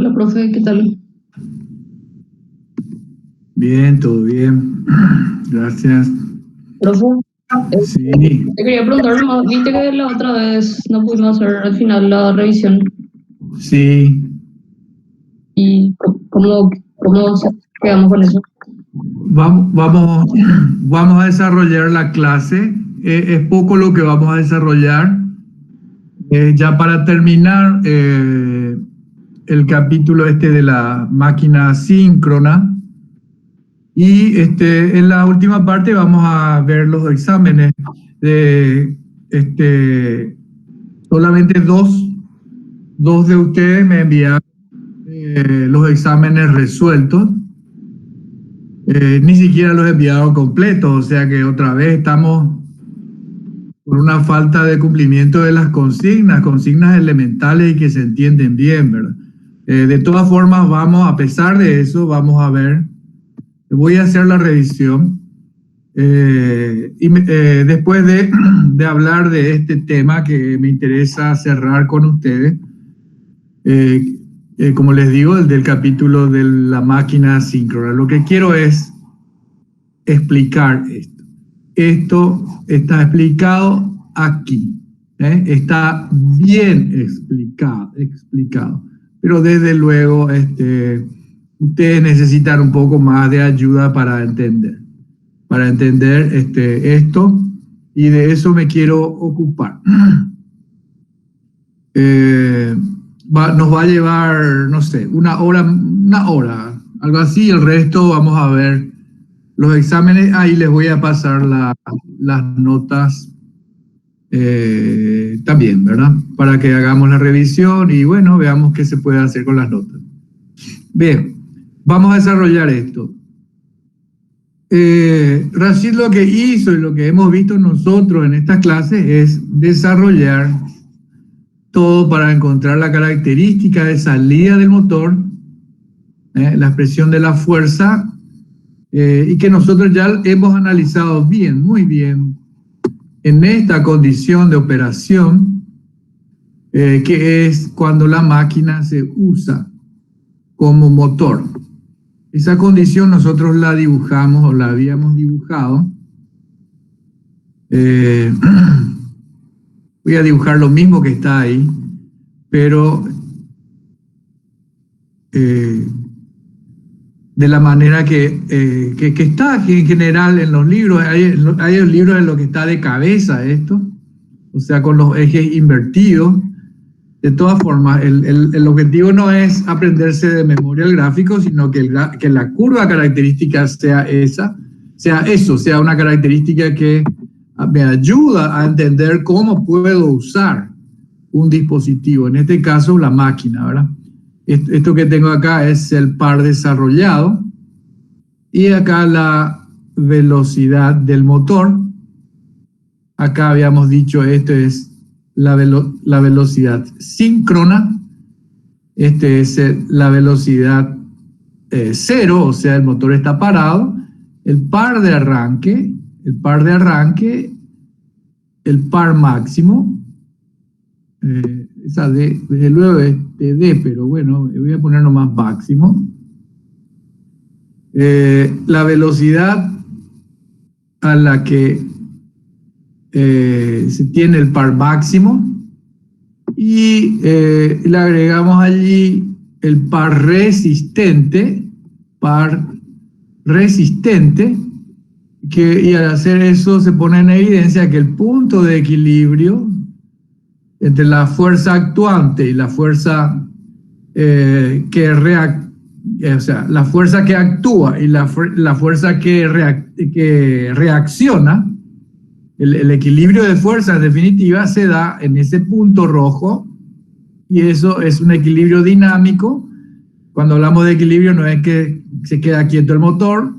Hola, profe, ¿qué tal? Bien, todo bien. Gracias. Profe, Sí, te quería preguntar nomás, viste que la otra vez no pudimos hacer al final la revisión sí. y cómo quedamos con eso. Vamos a desarrollar la clase. Es poco lo que vamos a desarrollar. Ya para terminar el capítulo este de la máquina síncrona. Y en la última parte vamos a ver los exámenes. De, solamente dos de ustedes me enviaron los exámenes resueltos. Ni siquiera los enviaron completos, o sea que otra vez estamos por una falta de cumplimiento de las consignas elementales y que se entienden bien, ¿verdad? De todas formas, a pesar de eso, vamos a ver, voy a hacer la revisión después de hablar de este tema que me interesa cerrar con ustedes. Como les digo, el del capítulo de la máquina síncrona. Lo que quiero es explicar esto. Esto está explicado aquí. Está bien explicado. Pero desde luego ustedes necesitan un poco más de ayuda para entender esto, y de eso me quiero ocupar. Nos va a llevar, no sé, una hora, algo así. El resto vamos a ver los exámenes. Ahí les voy a pasar las notas también, ¿verdad? Para que hagamos la revisión y bueno, veamos qué se puede hacer con las notas. Bien, vamos a desarrollar esto. Rashid lo que hizo y lo que hemos visto nosotros en estas clases es desarrollar todo para encontrar la característica de salida del motor, la expresión de la fuerza, y que nosotros ya hemos analizado bien, muy bien, en esta condición de operación, que es cuando la máquina se usa como motor. Esa condición nosotros la dibujamos o la habíamos dibujado. Voy a dibujar lo mismo que está ahí, pero de la manera que está aquí en general en los libros. Hay un libro en lo que está de cabeza esto, o sea, con los ejes invertidos. De todas formas, el objetivo no es aprenderse de memoria el gráfico, sino que la curva característica sea sea una característica que me ayuda a entender cómo puedo usar un dispositivo, en este caso la máquina, ¿verdad? Esto que tengo acá es el par desarrollado y acá la velocidad del motor. Acá habíamos dicho esto es la velocidad síncrona. Es la velocidad cero, o sea, el motor está parado. El par de arranque, el par máximo. Esa D, desde luego es D, pero bueno, voy a poner nomás máximo. La velocidad a la que se tiene el par máximo, y le agregamos allí el par resistente, y al hacer eso se pone en evidencia que el punto de equilibrio entre la fuerza actuante y la fuerza la fuerza que actúa y la fuerza que reacciona, el equilibrio de fuerzas en definitiva se da en ese punto rojo, y eso es un equilibrio dinámico. Cuando hablamos de equilibrio no es que se queda quieto el motor,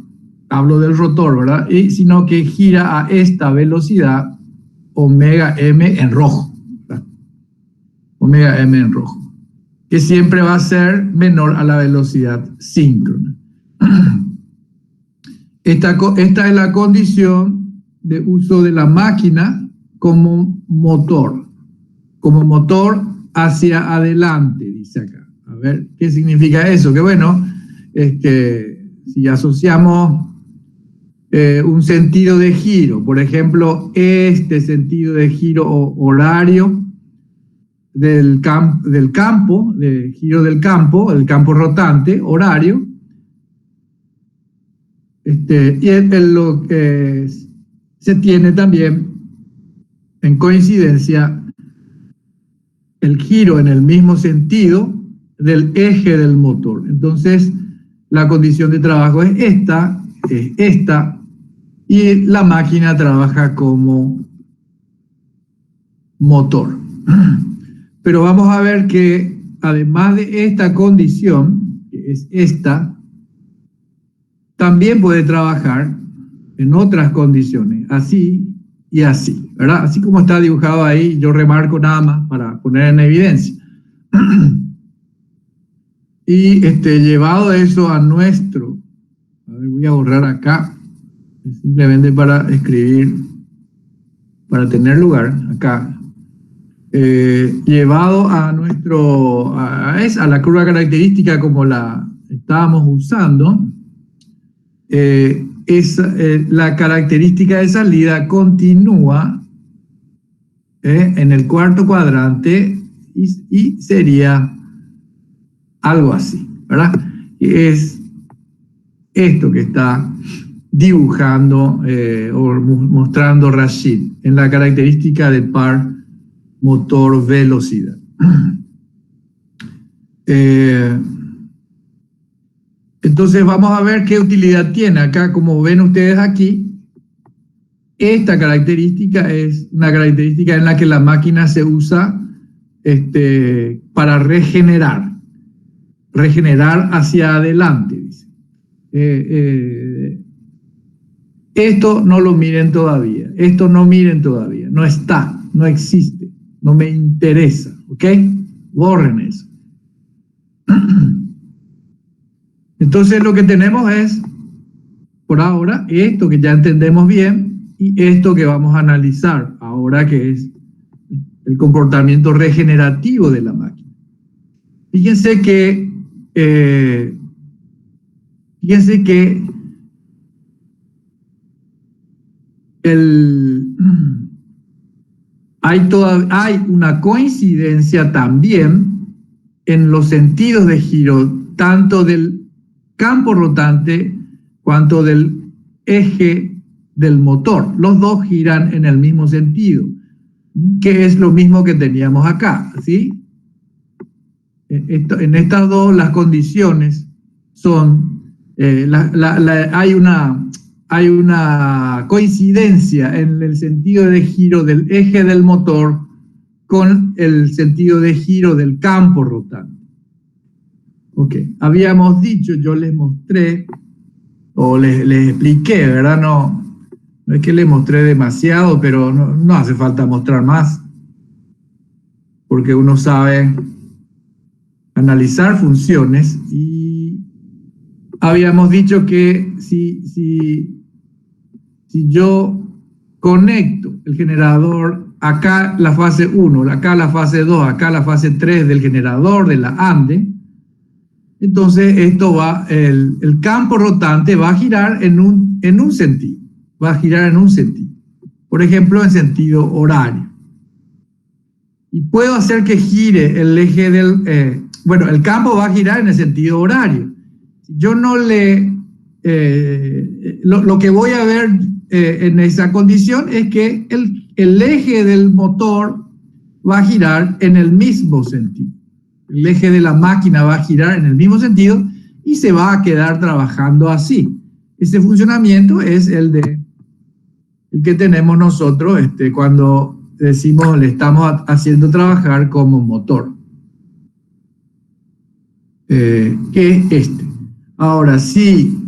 hablo del rotor, ¿verdad? Sino que gira a esta velocidad omega m en rojo, ¿verdad? Omega m en rojo, que siempre va a ser menor a la velocidad síncrona. Esta es la condición de uso de la máquina como motor hacia adelante, dice acá. A ver, ¿qué significa eso? Que bueno, si asociamos un sentido de giro, por ejemplo, este sentido de giro horario del campo, de giro del campo, el campo rotante, horario, y lo que se tiene también en coincidencia el giro en el mismo sentido del eje del motor. Entonces, la condición de trabajo es esta, y la máquina trabaja como motor. Pero vamos a ver que además de esta condición, que es esta, también puede trabajar en otras condiciones, así y así, ¿verdad? Así como está dibujado ahí, yo remarco nada más para poner en evidencia. Y llevado eso a nuestro, a ver, voy a borrar acá, simplemente para escribir, para tener lugar acá, llevado a nuestro, a la curva característica como la estábamos usando, la característica de salida continúa en el cuarto cuadrante y sería algo así, ¿verdad? Es esto que está dibujando o mostrando Rashid en la característica del par motor-velocidad. Entonces vamos a ver qué utilidad tiene. Acá, como ven ustedes aquí, esta característica es una característica en la que la máquina se usa para regenerar hacia adelante, dice. Esto no lo miren todavía, esto no miren todavía, no está, no existe, no me interesa, ¿ok? Borren eso. Entonces lo que tenemos es, por ahora, esto que ya entendemos bien y esto que vamos a analizar ahora, que es el comportamiento regenerativo de la máquina. Fíjense que hay una coincidencia también en los sentidos de giro, tanto del campo rotante cuanto del eje del motor. Los dos giran en el mismo sentido, que es lo mismo que teníamos acá, ¿sí? En estas dos las condiciones son, hay una coincidencia en el sentido de giro del eje del motor con el sentido de giro del campo rotante. Ok, habíamos dicho, yo les mostré, o les expliqué, ¿verdad? No es que les mostré demasiado, pero no hace falta mostrar más, porque uno sabe analizar funciones. Y habíamos dicho que si yo conecto el generador, acá la fase 1, acá la fase 2, acá la fase 3 del generador de la ANDE, entonces esto va, el campo rotante va a girar en un sentido, va a girar en un sentido, por ejemplo en sentido horario. Y puedo hacer que gire el eje del, bueno, el campo va a girar en el sentido horario. Yo no le, lo que voy a ver en esa condición es que el eje del motor va a girar en el mismo sentido. El eje de la máquina va a girar en el mismo sentido y se va a quedar trabajando así. Ese funcionamiento es el que tenemos nosotros cuando decimos le estamos haciendo trabajar como motor. Que es este. Ahora, sí,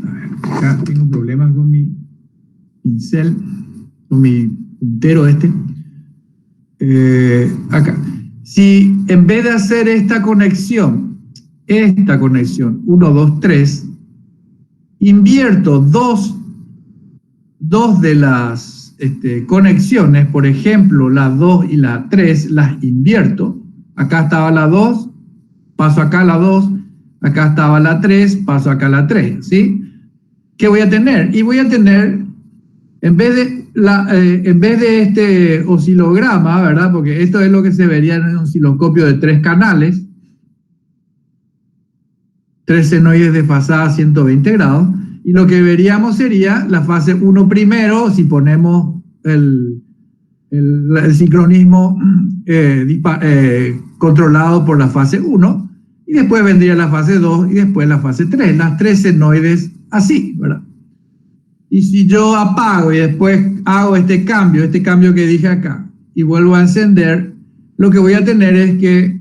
a ver, acá tengo problemas con mi pincel, con mi puntero acá. Si en vez de hacer esta conexión, 1, 2, 3, invierto dos de las conexiones, por ejemplo, la 2 y la 3, las invierto, Acá estaba la 2, paso acá a la 2, acá estaba la 3, paso acá a la 3, ¿sí? ¿Qué voy a tener? Y voy a tener, en vez de este oscilograma, ¿verdad? Porque esto es lo que se vería en un osciloscopio de 3 canales, 3 senoides desfasadas a 120 grados, y lo que veríamos sería la fase 1 primero, si ponemos el sincronismo controlado por la fase 1, y después vendría la fase 2 y después la fase 3, las 3 senoides así, ¿verdad? Y si yo apago y después hago este cambio que dije acá, y vuelvo a encender, lo que voy a tener es que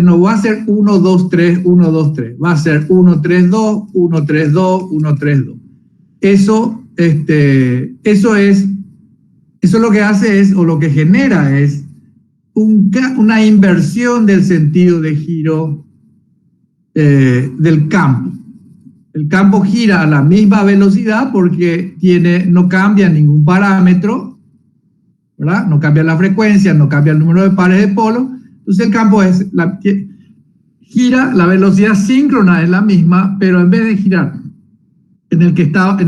no va a ser 1, 2, 3, 1, 2, 3, va a ser 1, 3, 2, 1, 3, 2, 1, 3, 2. Eso lo que hace es, o lo que genera es, una inversión del sentido de giro del campo. El campo gira a la misma velocidad porque no cambia ningún parámetro, ¿verdad? No cambia la frecuencia, no cambia el número de pares de polos. Entonces el campo gira, la velocidad síncrona es la misma, pero en vez de girar en el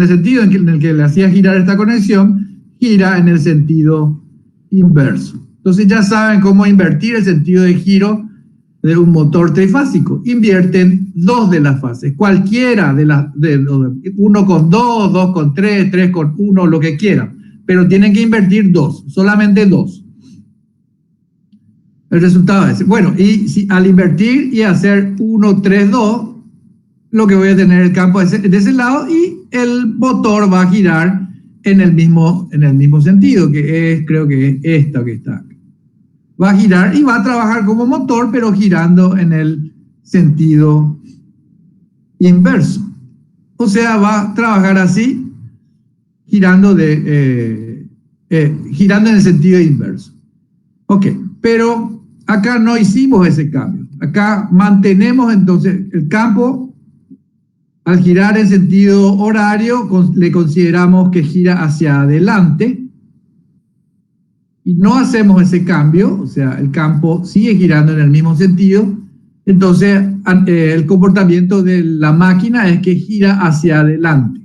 sentido en el que le hacía girar esta conexión, gira en el sentido inverso. Entonces ya saben cómo invertir el sentido de giro de un motor trifásico. Invierten 2 de las fases, cualquiera de 1 con 2, 2 con 3, 3 con 1, lo que quieran, pero tienen que invertir 2, solamente 2. El resultado es, bueno, y al invertir y hacer 1, 3, 2, lo que voy a tener el campo de ese lado, y el motor va a girar en el mismo sentido, creo que es esta que está acá. Va a girar y va a trabajar como motor, pero girando en el sentido inverso. O sea, va a trabajar así, girando en el sentido inverso. Ok, pero acá no hicimos ese cambio. Acá mantenemos entonces el campo. Al girar en sentido horario, le consideramos que gira hacia adelante. Y no hacemos ese cambio, o sea, el campo sigue girando en el mismo sentido. Entonces, el comportamiento de la máquina es que gira hacia adelante.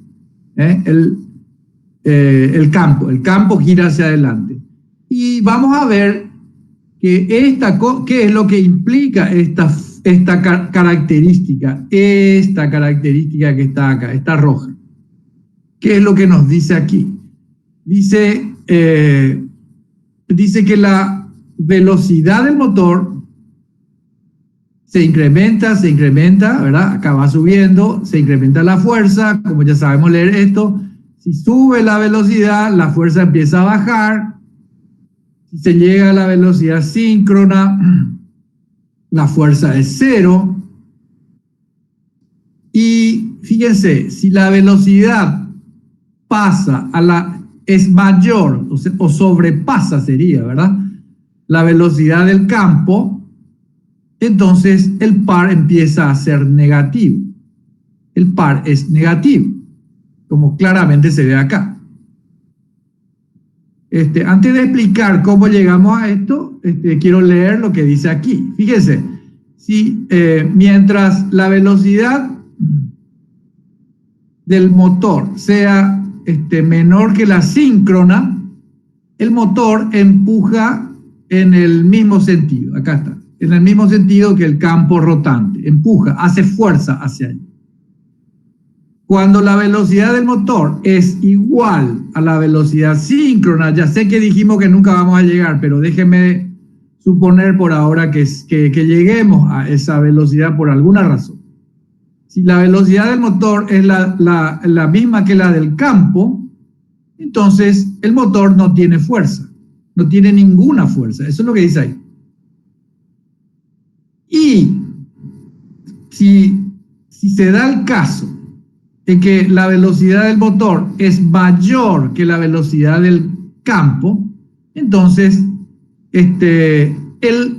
El campo gira hacia adelante. Y vamos a ver que qué es lo que implica esta característica que está acá, esta roja. ¿Qué es lo que nos dice aquí? Dice que la velocidad del motor se incrementa, ¿verdad? Acá va subiendo, se incrementa la fuerza, como ya sabemos leer esto. Si sube la velocidad, la fuerza empieza a bajar. Si se llega a la velocidad síncrona, la fuerza es 0. Y fíjense, si la velocidad es mayor, o sobrepasa sería, ¿verdad?, la velocidad del campo, entonces el par empieza a ser negativo. El par es negativo, como claramente se ve acá. Antes de explicar cómo llegamos a esto, quiero leer lo que dice aquí. Fíjense, mientras la velocidad del motor sea menor que la síncrona, el motor empuja en el mismo sentido. Acá está, en el mismo sentido que el campo rotante. Empuja, hace fuerza hacia allá. Cuando la velocidad del motor es igual a la velocidad síncrona, ya sé que dijimos que nunca vamos a llegar, pero déjenme suponer por ahora que lleguemos a esa velocidad por alguna razón. Si la velocidad del motor es la misma que la del campo, entonces el motor no tiene fuerza, no tiene ninguna fuerza. Eso es lo que dice ahí. Y si se da el caso en que la velocidad del motor es mayor que la velocidad del campo, entonces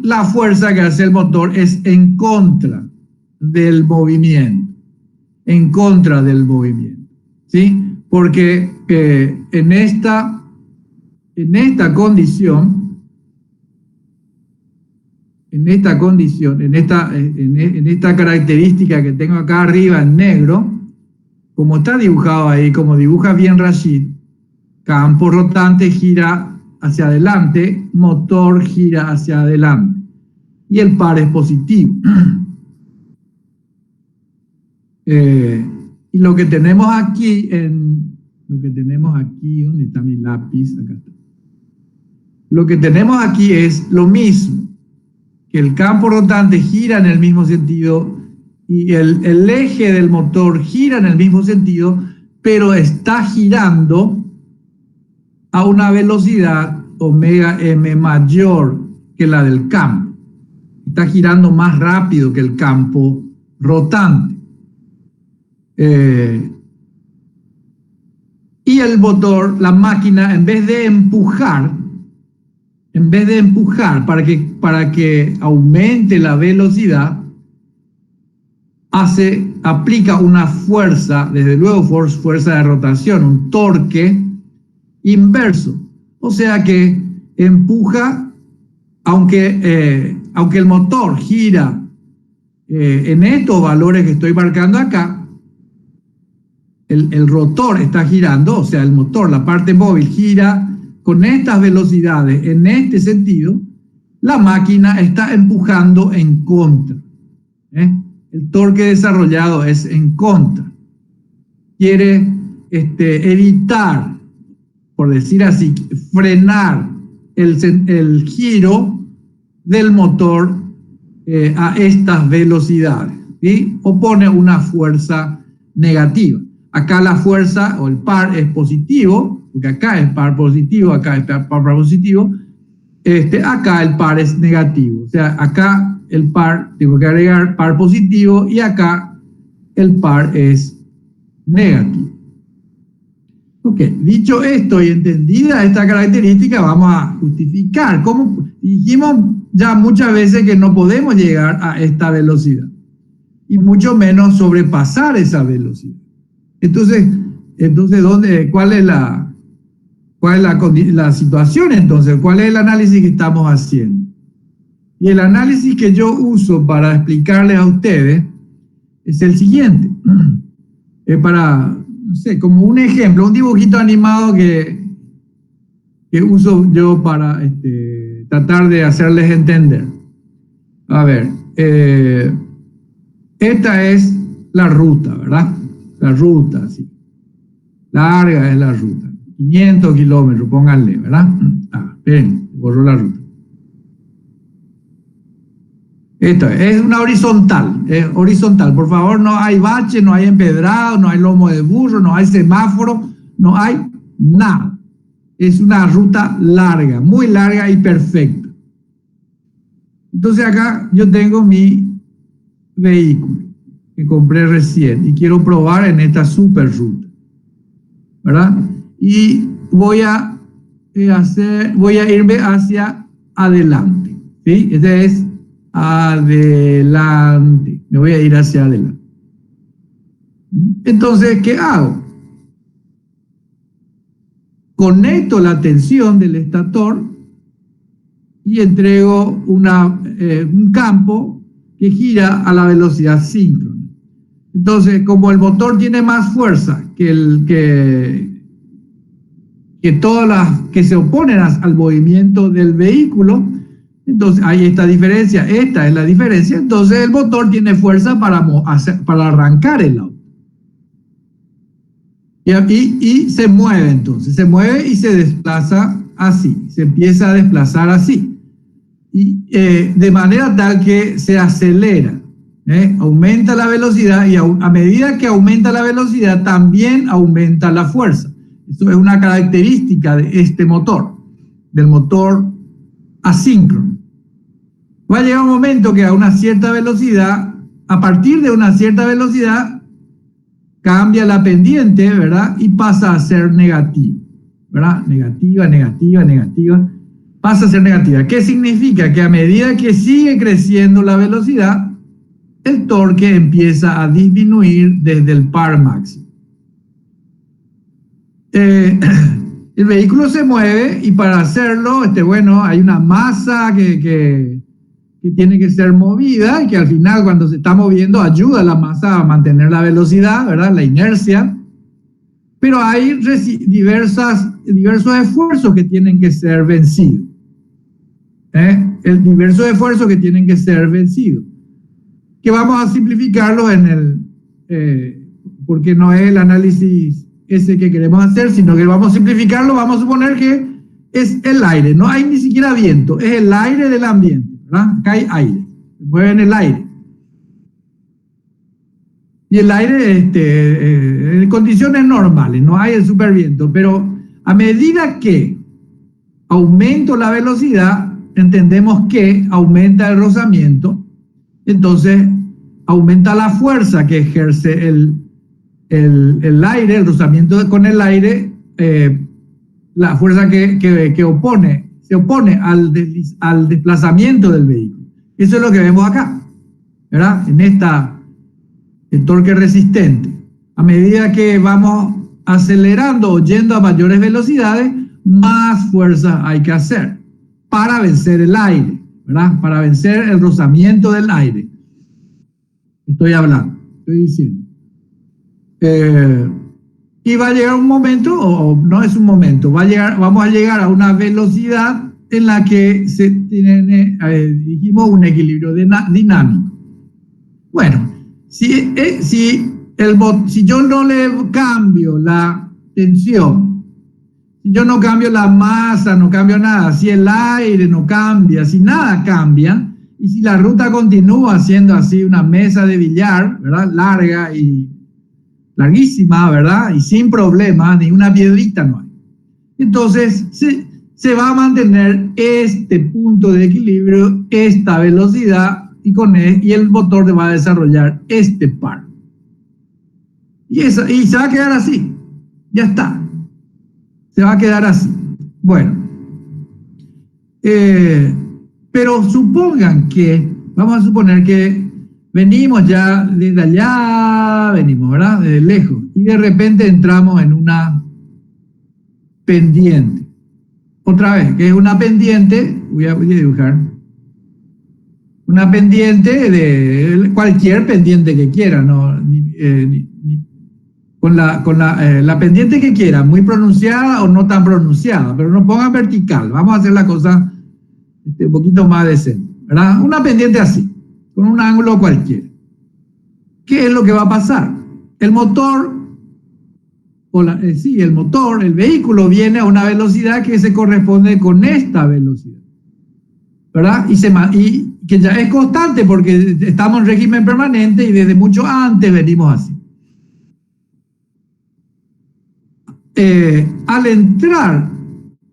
la fuerza que hace el motor es en contra del movimiento, ¿sí? Porque en esta condición, en esta condición, en esta característica que tengo acá arriba en negro, como está dibujado ahí, como dibuja bien Rashid, campo rotante gira hacia adelante, motor gira hacia adelante. Y el par es positivo. Y lo que tenemos aquí, ¿dónde está mi lápiz? Acá está. Lo que tenemos aquí es lo mismo, que el campo rotante gira en el mismo sentido y el eje del motor gira en el mismo sentido, pero está girando a una velocidad omega m mayor que la del campo. Está girando más rápido que el campo rotante. Y el motor, la máquina, en vez de empujar para que aumente la velocidad, aplica una fuerza, desde luego fuerza de rotación, un torque inverso. O sea que empuja, aunque el motor gira en estos valores que estoy marcando acá, el rotor está girando, o sea, el motor, la parte móvil gira con estas velocidades en este sentido, la máquina está empujando en contra. El torque desarrollado es en contra. Quiere evitar, por decir así, frenar el giro del motor a estas velocidades, ¿sí? Opone una fuerza negativa. Acá la fuerza o el par es positivo, porque acá es par positivo, acá es par positivo, acá el par es negativo. O sea, acá el par, tengo que agregar par positivo y acá el par es negativo. Ok, dicho esto y entendida esta característica, vamos a justificar. Como dijimos ya muchas veces que no podemos llegar a esta velocidad y mucho menos sobrepasar esa velocidad. Entonces ¿cuál es la situación entonces? ¿Cuál es el análisis que estamos haciendo? Y el análisis que yo uso para explicarles a ustedes es el siguiente. Para, no sé, como un ejemplo, un dibujito animado que uso yo para tratar de hacerles entender. A ver, esta es la ruta, ¿verdad? La ruta, sí. Larga es la ruta. 500 kilómetros, pónganle, ¿verdad? Ven, borró la ruta. Esto es una horizontal, horizontal. Por favor, no hay bache, no hay empedrado, no hay lomo de burro, no hay semáforo, no hay nada. Es una ruta larga, muy larga y perfecta. Entonces acá yo tengo mi vehículo que compré recién y quiero probar en esta super ruta, ¿verdad? Y voy a irme hacia adelante, ¿sí? Este es adelante, me voy a ir hacia adelante. Entonces, ¿qué hago? Conecto la tensión del estator y entrego un campo que gira a la velocidad síncrona. Entonces, como el motor tiene más fuerza que todas las que se oponen al movimiento del vehículo, entonces hay esta diferencia, esta es la diferencia, entonces el motor tiene fuerza para arrancar el auto. Y se mueve entonces, se mueve y se desplaza así, se empieza a desplazar así. Y de manera tal que se acelera, aumenta la velocidad y a medida que aumenta la velocidad también aumenta la fuerza. Esto es una característica de este motor, del motor asíncrono. Va a llegar un momento que a una cierta velocidad, a partir de una cierta velocidad, cambia la pendiente, ¿verdad? Y pasa a ser negativa, ¿verdad? Negativa, negativa, negativa. Pasa a ser negativa. ¿Qué significa? Que a medida que sigue creciendo la velocidad, el torque empieza a disminuir desde el par máximo. El vehículo se mueve y para hacerlo, bueno, hay una masa que que tiene que ser movida y que al final cuando se está moviendo ayuda a la masa a mantener la velocidad, ¿verdad? La inercia. Pero hay diversos esfuerzos que tienen que ser vencidos. Diversos esfuerzos que tienen que ser vencidos. Que vamos a simplificarlo porque no es el análisis ese que queremos hacer, sino que vamos a simplificarlo, vamos a suponer que es el aire, no hay ni siquiera viento, es el aire del ambiente, ¿verdad? Acá hay aire, se mueve en el aire. Y el aire, en condiciones normales, no hay el superviento, pero a medida que aumento la velocidad, entendemos que aumenta el rozamiento, entonces aumenta la fuerza que ejerce el aire, el rozamiento con el aire, la fuerza que se opone al desplazamiento del vehículo. Eso es lo que vemos acá, ¿verdad? El torque resistente. A medida que vamos acelerando o yendo a mayores velocidades, más fuerza hay que hacer para vencer el aire, ¿verdad? Para vencer el rozamiento del aire. Estoy diciendo. Y va a llegar un momento, o no es un momento, vamos a llegar a una velocidad en la que se tiene, dijimos, un equilibrio dinámico. Bueno, si yo no le cambio la tensión, si yo no cambio la masa, no cambio nada, si el aire no cambia, si nada cambia, y si la ruta continúa siendo así una mesa de billar, ¿verdad? Larguísima, ¿verdad? Y sin problemas, ni una piedrita no hay. Entonces, se va a mantener este punto de equilibrio, esta velocidad, y el motor va a desarrollar este par. Y se va a quedar así. Ya está. Se va a quedar así. Bueno. Pero vamos a suponer que venimos ya desde allá, ¿verdad? Desde lejos. Y de repente entramos en una pendiente. Otra vez, que es una pendiente, voy a dibujar. Una pendiente de cualquier pendiente que quiera, ¿no? Con la pendiente que quiera, muy pronunciada o no tan pronunciada, pero no pongan vertical. Vamos a hacer la cosa un poquito más decente, ¿verdad? Una pendiente así, con un ángulo cualquiera. ¿Qué es lo que va a pasar? El motor, el vehículo viene a una velocidad que se corresponde con esta velocidad, ¿verdad? Y que ya es constante porque estamos en régimen permanente y desde mucho antes venimos así. Al entrar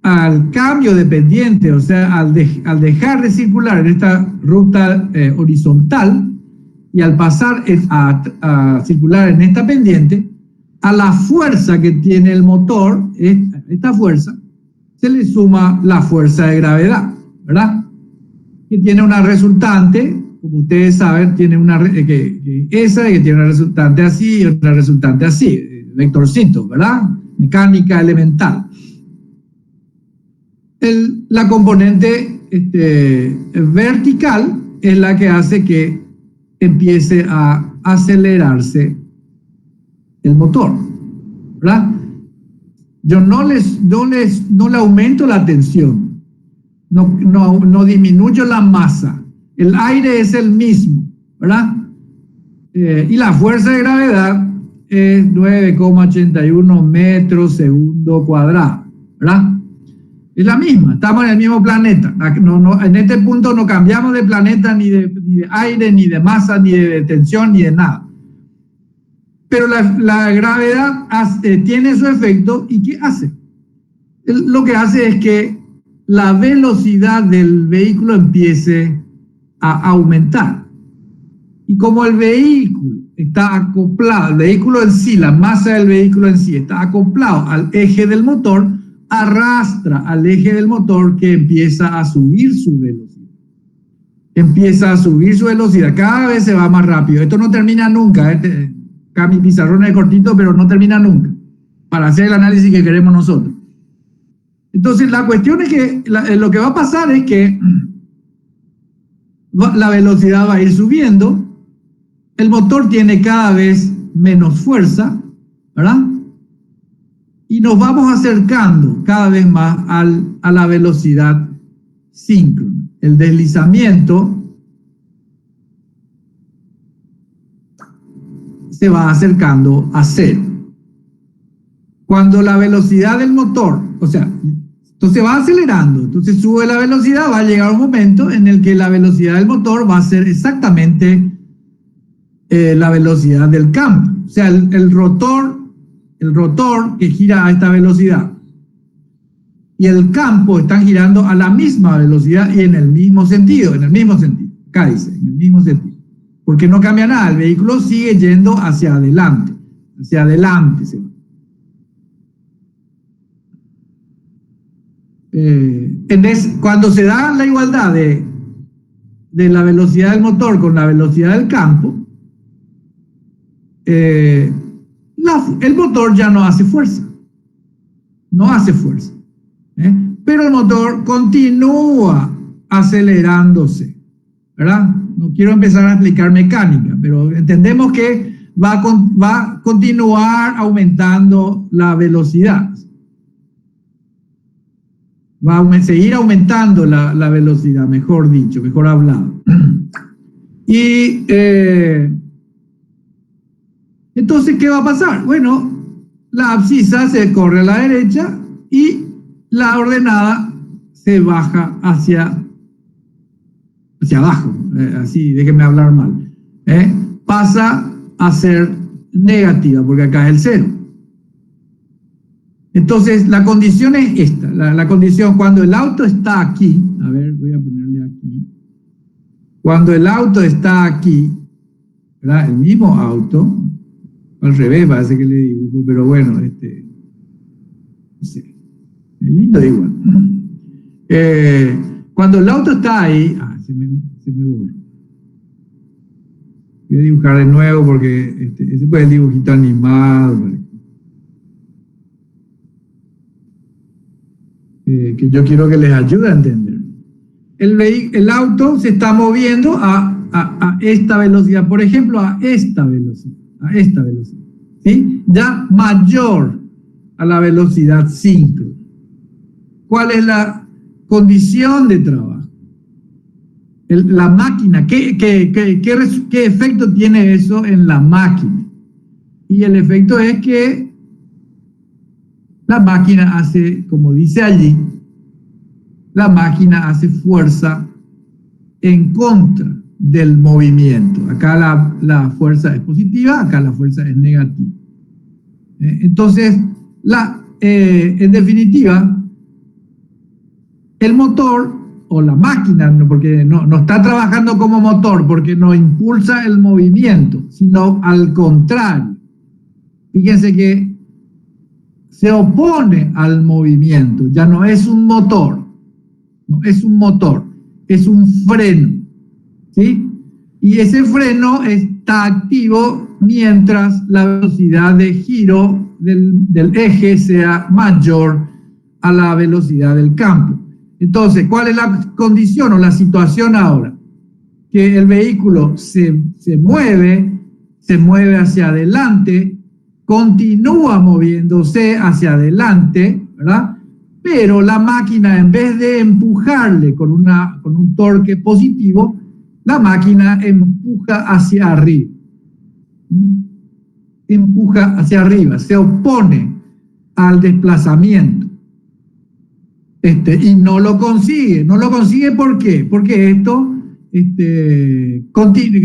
al cambio de pendiente, o sea, al dejar de circular en esta ruta horizontal y al pasar a circular en esta pendiente, a la fuerza que tiene el motor, esta fuerza, se le suma la fuerza de gravedad, ¿verdad? Que tiene una resultante, como ustedes saben, tiene que tiene una resultante así y otra resultante así, vectorcito, ¿verdad? Mecánica elemental. La componente vertical es la que hace que empiece a acelerarse el motor, ¿verdad? Yo no le aumento la tensión, no disminuyo la masa, el aire es el mismo, ¿verdad? Y la fuerza de gravedad es 9,81 metros segundo cuadrado, ¿verdad? Es la misma, estamos en el mismo planeta. En este punto no cambiamos de planeta, ni de aire, ni de masa, ni de tensión, ni de nada. Pero la gravedad tiene su efecto, ¿y qué hace? Lo que hace es que la velocidad del vehículo empiece a aumentar. Y como el vehículo está acoplado, el vehículo en sí, la masa del vehículo en sí está acoplado al eje del motor, arrastra al eje del motor que empieza a subir su velocidad. Empieza a subir su velocidad, cada vez se va más rápido. Esto no termina nunca. Acá mi pizarrón es cortito, pero no termina nunca, para hacer el análisis que queremos nosotros. Entonces la cuestión es que lo que va a pasar es que la velocidad va a ir subiendo, el motor tiene cada vez menos fuerza, ¿verdad? Y nos vamos acercando cada vez más a la velocidad síncrona. El deslizamiento se va acercando a cero. Cuando la velocidad del motor, o sea, entonces va acelerando, entonces sube la velocidad, va a llegar un momento en el que la velocidad del motor va a ser exactamente la velocidad del campo. O sea, el rotor que gira a esta velocidad y el campo están girando a la misma velocidad y en el mismo sentido, acá dice, en el mismo sentido. Porque no cambia nada, el vehículo sigue yendo hacia adelante se va. Cuando se da la igualdad de la velocidad del motor con la velocidad del campo, el motor ya no hace fuerza, pero el motor continúa acelerándose, ¿verdad? No quiero empezar a explicar mecánica, pero entendemos que va a continuar aumentando la velocidad. Va a seguir aumentando la velocidad, mejor dicho, mejor hablado. Y entonces, ¿qué va a pasar? Bueno, la abscisa se corre a la derecha y la ordenada se baja hacia abajo. Así, déjenme hablar mal. Pasa a ser negativa, porque acá es el cero. Entonces, la condición es esta. La condición cuando el auto está aquí, a ver, voy a ponerle aquí. Cuando el auto está aquí, ¿verdad? El mismo auto, al revés parece que le dibujo, pero bueno, no sé, es lindo igual. Cuando el auto está ahí, se me borra. Voy a dibujar de nuevo porque ese fue el dibujito animado, ¿vale? Que yo quiero que les ayude a entender. El auto se está moviendo a esta velocidad, por ejemplo, a esta velocidad, ¿sí? Ya mayor a la velocidad síncrona. ¿Cuál es la condición de trabajo? La máquina, ¿qué efecto tiene eso en la máquina? Y el efecto es que la máquina hace, como dice allí, la máquina hace fuerza en contra del movimiento. Acá la fuerza es positiva, acá la fuerza es negativa. Entonces, en definitiva, el motor o la máquina, porque no está trabajando como motor, porque no impulsa el movimiento, sino al contrario. Fíjense que se opone al movimiento, ya no es un motor, es un freno, ¿sí? Y ese freno está activo mientras la velocidad de giro del eje sea mayor a la velocidad del campo. Entonces, ¿cuál es la condición o la situación ahora? Que el vehículo se mueve hacia adelante, continúa moviéndose hacia adelante, ¿verdad? Pero la máquina, en vez de empujarle con un torque positivo, la máquina empuja hacia arriba. Se opone al desplazamiento. Y no lo consigue. ¿Por qué? Porque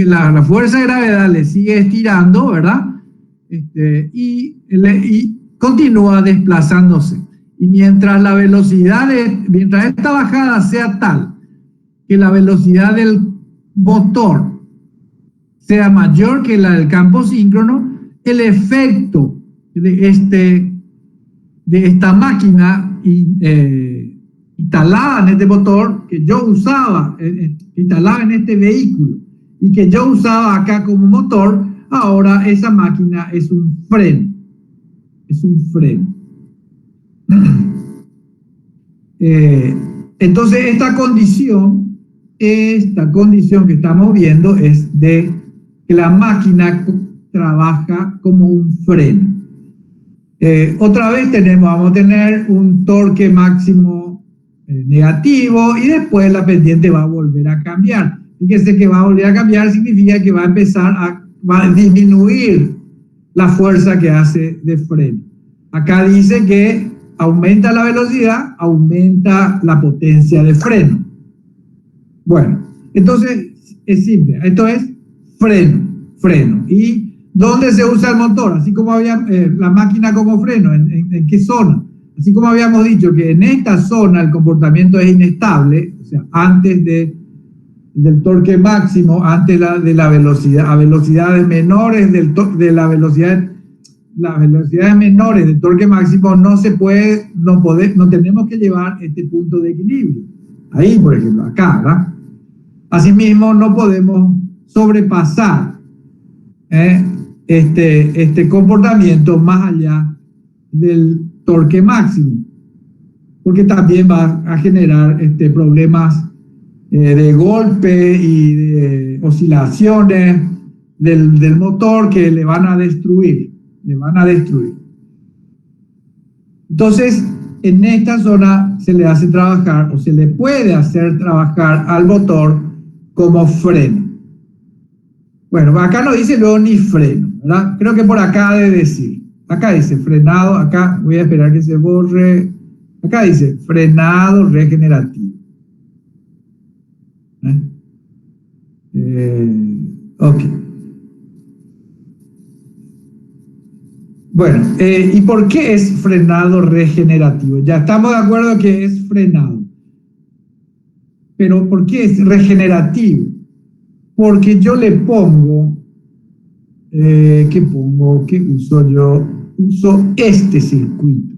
la fuerza de gravedad le sigue estirando, ¿verdad? Y continúa desplazándose. Y mientras esta bajada sea tal que la velocidad del motor sea mayor que la del campo síncrono, el efecto de esta máquina instalada en este motor que yo usaba, instalada en este vehículo y que yo usaba acá como motor, ahora esa máquina es un freno. Entonces esta condición esta condición que estamos viendo es de que la máquina trabaja como un freno. Otra vez vamos a tener un torque máximo negativo y después la pendiente va a volver a cambiar. Fíjese que va a volver a cambiar significa que va a disminuir la fuerza que hace de freno. Acá dice que aumenta la velocidad, aumenta la potencia de freno. Bueno, entonces es simple. Esto es freno. ¿Y dónde se usa el motor? Así como había la máquina como freno, ¿en qué zona? Así como habíamos dicho que en esta zona el comportamiento es inestable, o sea, antes del torque máximo, antes de la velocidad, a velocidades menores las velocidades menores del torque máximo no tenemos que llevar este punto de equilibrio. Ahí, por ejemplo, acá, ¿verdad? Asimismo, no podemos sobrepasar este comportamiento más allá del torque máximo, porque también va a generar problemas de golpe y de oscilaciones del motor que le van a destruir. Entonces, en esta zona se le hace trabajar o se le puede hacer trabajar al motor como freno. Bueno, acá no dice luego ni freno, ¿verdad? Creo que por acá debe decir. Acá dice frenado, acá voy a esperar que se borre. Acá dice frenado regenerativo. Ok. Bueno, ¿y por qué es frenado regenerativo? Ya estamos de acuerdo que es frenado. Pero ¿por qué es regenerativo? Porque yo le pongo, ¿qué pongo? ¿Qué uso yo? Uso este circuito.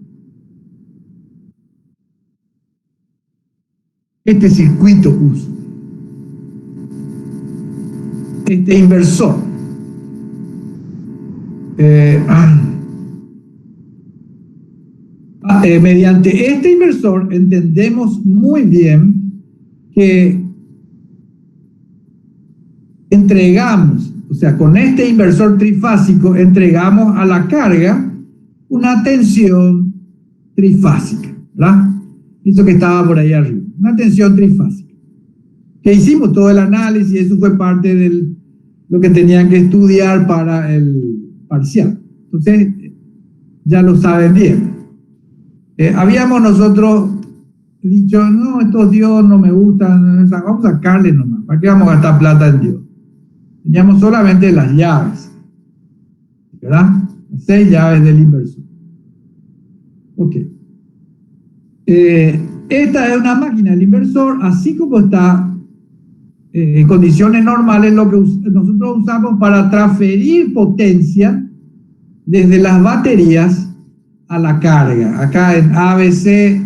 Este circuito uso. Este inversor. Mediante este inversor entendemos muy bien que entregamos, o sea, con este inversor trifásico entregamos a la carga una tensión trifásica, ¿verdad? Eso que estaba por ahí arriba, una tensión trifásica. Que hicimos todo el análisis, eso fue parte de lo que tenían que estudiar para el parcial. Entonces, ya lo saben bien. Habíamos nosotros dicho, no, estos Dios no me gustan, vamos a sacarle nomás, ¿para qué vamos a gastar plata en Dios? Teníamos solamente las llaves, ¿verdad? Las 6 llaves del inversor. Ok. Esta es una máquina, el inversor, así como está en condiciones normales, lo que nosotros usamos para transferir potencia desde las baterías a la carga. Acá en ABC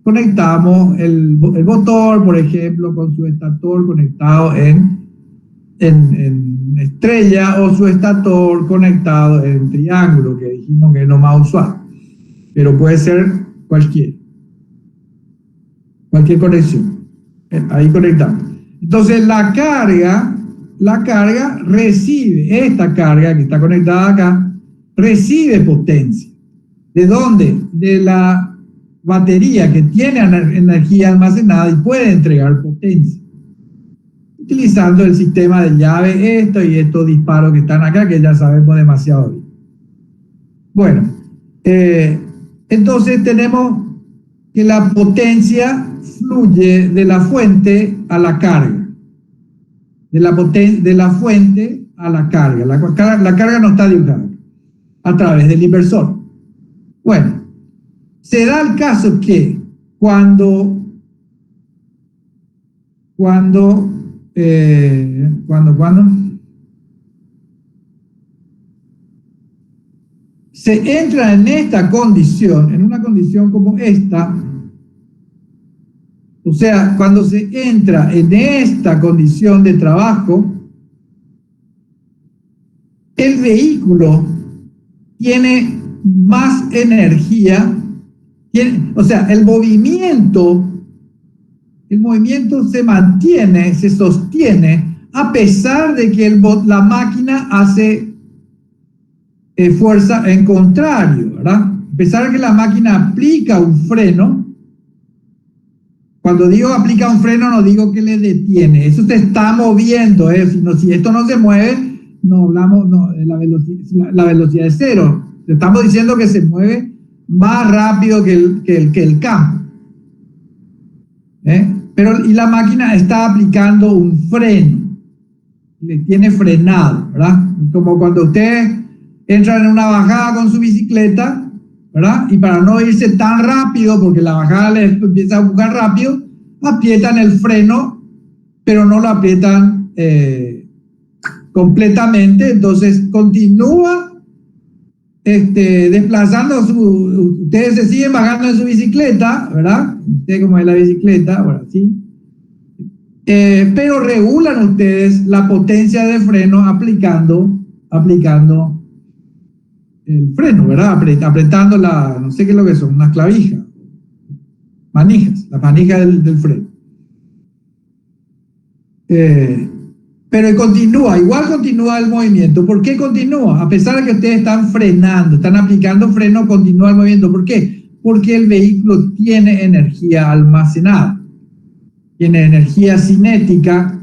conectamos el motor, por ejemplo, con su estator conectado en estrella o su estator conectado en triángulo, que dijimos que es lo más usual, pero puede ser cualquier conexión. Ahí conectamos. Entonces la carga recibe, esta carga que está conectada acá, recibe potencia. ¿De dónde? De la batería que tiene energía almacenada y puede entregar potencia. Utilizando el sistema de llave, esto y estos disparos que están acá, que ya sabemos demasiado bien. Bueno, entonces tenemos que la potencia fluye de la fuente a la carga. De la fuente a la carga. La carga no está dibujada a través del inversor. Bueno, se da el caso que cuando se entra en esta condición, en una condición como esta, o sea, cuando se entra en esta condición de trabajo, el vehículo tiene más energía, o sea, el movimiento el movimiento se mantiene, se sostiene, a pesar de que la máquina hace fuerza en contrario, ¿verdad? A pesar de que la máquina aplica un freno. Cuando digo aplica un freno, no digo que le detiene. Eso se está moviendo, si esto no se mueve, no hablamos de la velocidad es cero. Estamos diciendo que se mueve más rápido que el campo. Y la máquina está aplicando un freno. Le tiene frenado, ¿verdad? Como cuando usted entra en una bajada con su bicicleta, ¿verdad? Y para no irse tan rápido, porque la bajada le empieza a empujar rápido, aprietan el freno, pero no lo aprietan completamente, entonces continúa desplazando ustedes se siguen bajando en su bicicleta, ¿verdad? Usted como es la bicicleta, ahora sí. Pero regulan ustedes la potencia de freno aplicando el freno, ¿verdad? Apretando no sé qué es lo que son, unas clavijas, manijas, la manija del freno. Pero igual continúa el movimiento. ¿Por qué continúa? A pesar de que ustedes están frenando, están aplicando freno, continúa el movimiento. ¿Por qué? Porque el vehículo tiene energía almacenada. Tiene energía cinética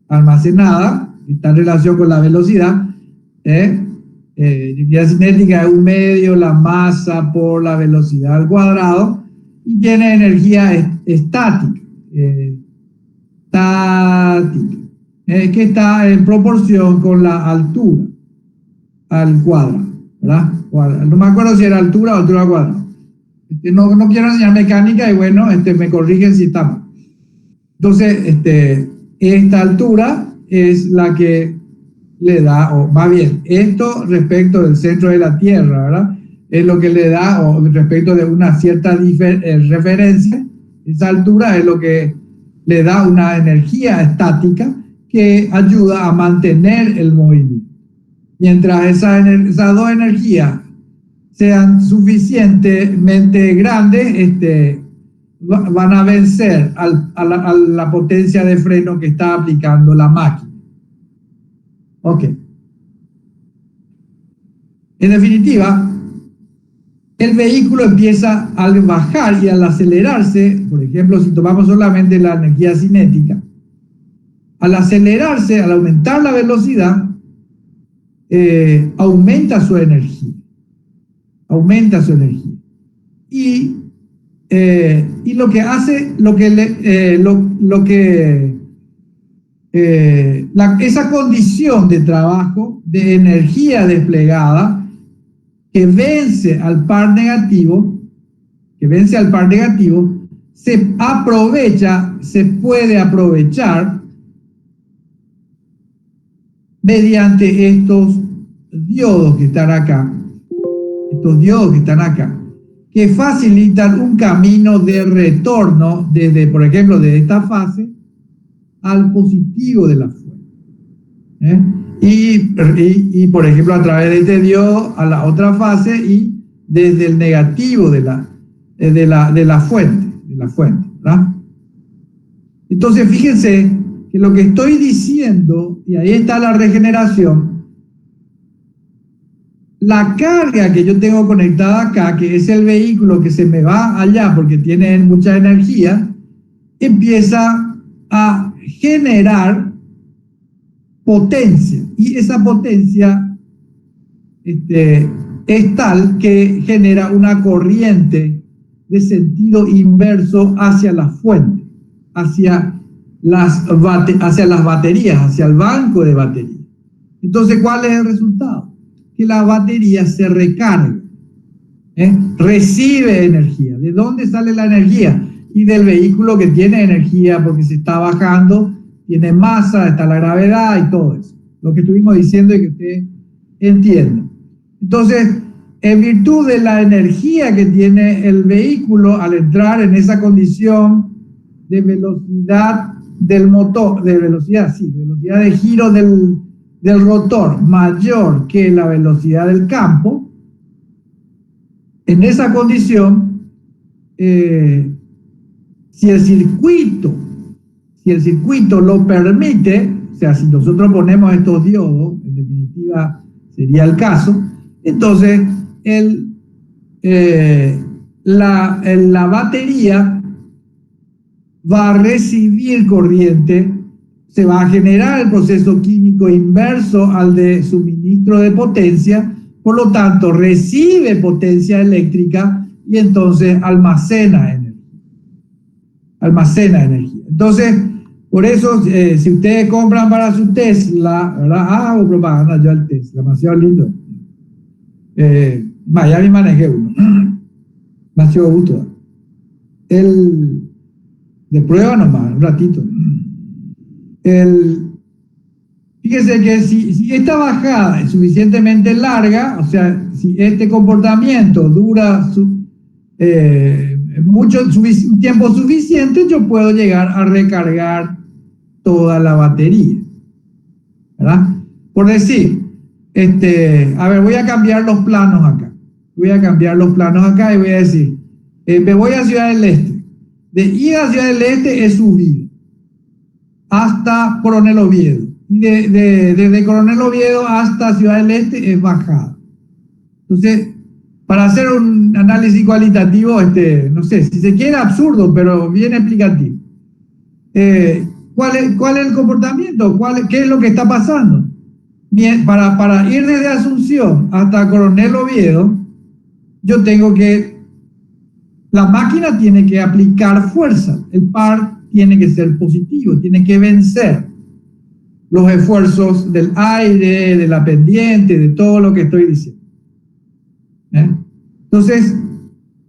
almacenada, está en relación con la velocidad. Energía cinética es un medio, la masa por la velocidad al cuadrado, y tiene energía estática. Que está en proporción con la altura al cuadrado, ¿verdad? No me acuerdo si era altura o altura al cuadrado. No quiero enseñar mecánica y bueno, me corrigen si está mal. Entonces, esta altura es la que le da, o más bien, esto respecto del centro de la Tierra, ¿verdad? Es lo que le da, o respecto de una cierta referencia, esa altura es lo que le da una energía estática que ayuda a mantener el movimiento. Mientras esas dos energías sean suficientemente grandes, van a vencer a la potencia de freno que está aplicando la máquina. Ok. En definitiva, el vehículo empieza al bajar y al acelerarse. Por ejemplo, si tomamos solamente la energía cinética, al acelerarse, al aumentar la velocidad, aumenta su energía. Y lo que hace, esa condición de trabajo, de energía desplegada, que vence al par negativo, se puede aprovechar mediante estos diodos que están acá, que facilitan un camino de retorno desde, por ejemplo, de esta fase al positivo de la fuente. Y por ejemplo, a través de este diodo a la otra fase y desde el negativo de la fuente, ¿verdad? Entonces, fíjense que lo que estoy diciendo, y ahí está la regeneración, la carga que yo tengo conectada acá, que es el vehículo que se me va allá porque tiene mucha energía, empieza a generar potencia, y esa potencia es tal que genera una corriente de sentido inverso hacia la fuente, hacia las baterías, hacia el banco de baterías. Entonces, ¿cuál es el resultado? Que la batería se recarga, recibe energía. ¿De dónde sale la energía? Y del vehículo que tiene energía porque se está bajando, tiene masa, está la gravedad y todo eso. Lo que estuvimos diciendo y que usted entienda. Entonces, en virtud de la energía que tiene el vehículo al entrar en esa condición de velocidad del motor, de velocidad de giro del rotor mayor que la velocidad del campo, en esa condición, si el circuito si el circuito lo permite, o sea, si nosotros ponemos estos diodos, en definitiva sería el caso, entonces la batería va a recibir corriente, se va a generar el proceso químico inverso al de suministro de potencia, por lo tanto recibe potencia eléctrica y entonces almacena energía. Entonces, por eso, si ustedes compran para su Tesla, ¿verdad? Hago propaganda yo al Tesla, demasiado lindo. Miami manejé uno. Demasiado gusto. De prueba nomás, un ratito. Fíjese que si esta bajada es suficientemente larga, o sea, si este comportamiento dura un tiempo suficiente, yo puedo llegar a recargar toda la batería, ¿verdad? Por decir, a ver, voy a cambiar los planos acá. Y voy a decir, me voy a Ciudad del Este. De ir a Ciudad del Este es subida hasta Coronel Oviedo. Y desde Coronel Oviedo hasta Ciudad del Este es bajada. Entonces, para hacer un análisis cualitativo, no sé, si se quiere absurdo, pero bien explicativo. ¿Cuál es el comportamiento? ¿Qué es lo que está pasando? Bien, para ir desde Asunción hasta Coronel Oviedo, la máquina tiene que aplicar fuerza. El par tiene que ser positivo, tiene que vencer los esfuerzos del aire, de la pendiente, de todo lo que estoy diciendo. Entonces,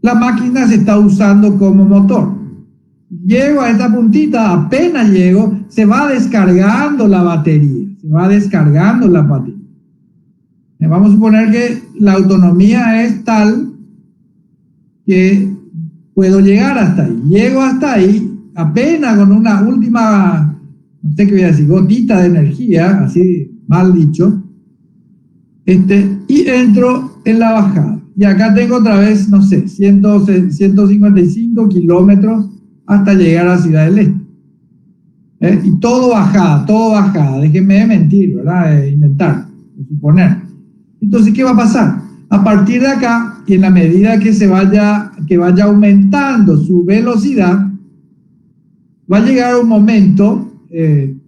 la máquina se está usando como motor. Llego a esta puntita, apenas llego, se va descargando la batería. Vamos a suponer que la autonomía es tal que puedo llegar hasta ahí. Llego hasta ahí, apenas con una última, no sé qué voy a decir, gotita de energía, así mal dicho, y entro en la bajada. Y acá tengo otra vez, no sé, 155 kilómetros hasta llegar a Ciudad del Este. Y todo bajada. Déjenme de mentir, ¿verdad? Inventar, suponer. Entonces, ¿qué va a pasar? A partir de acá, y en la medida que vaya aumentando su velocidad, va a llegar un momento,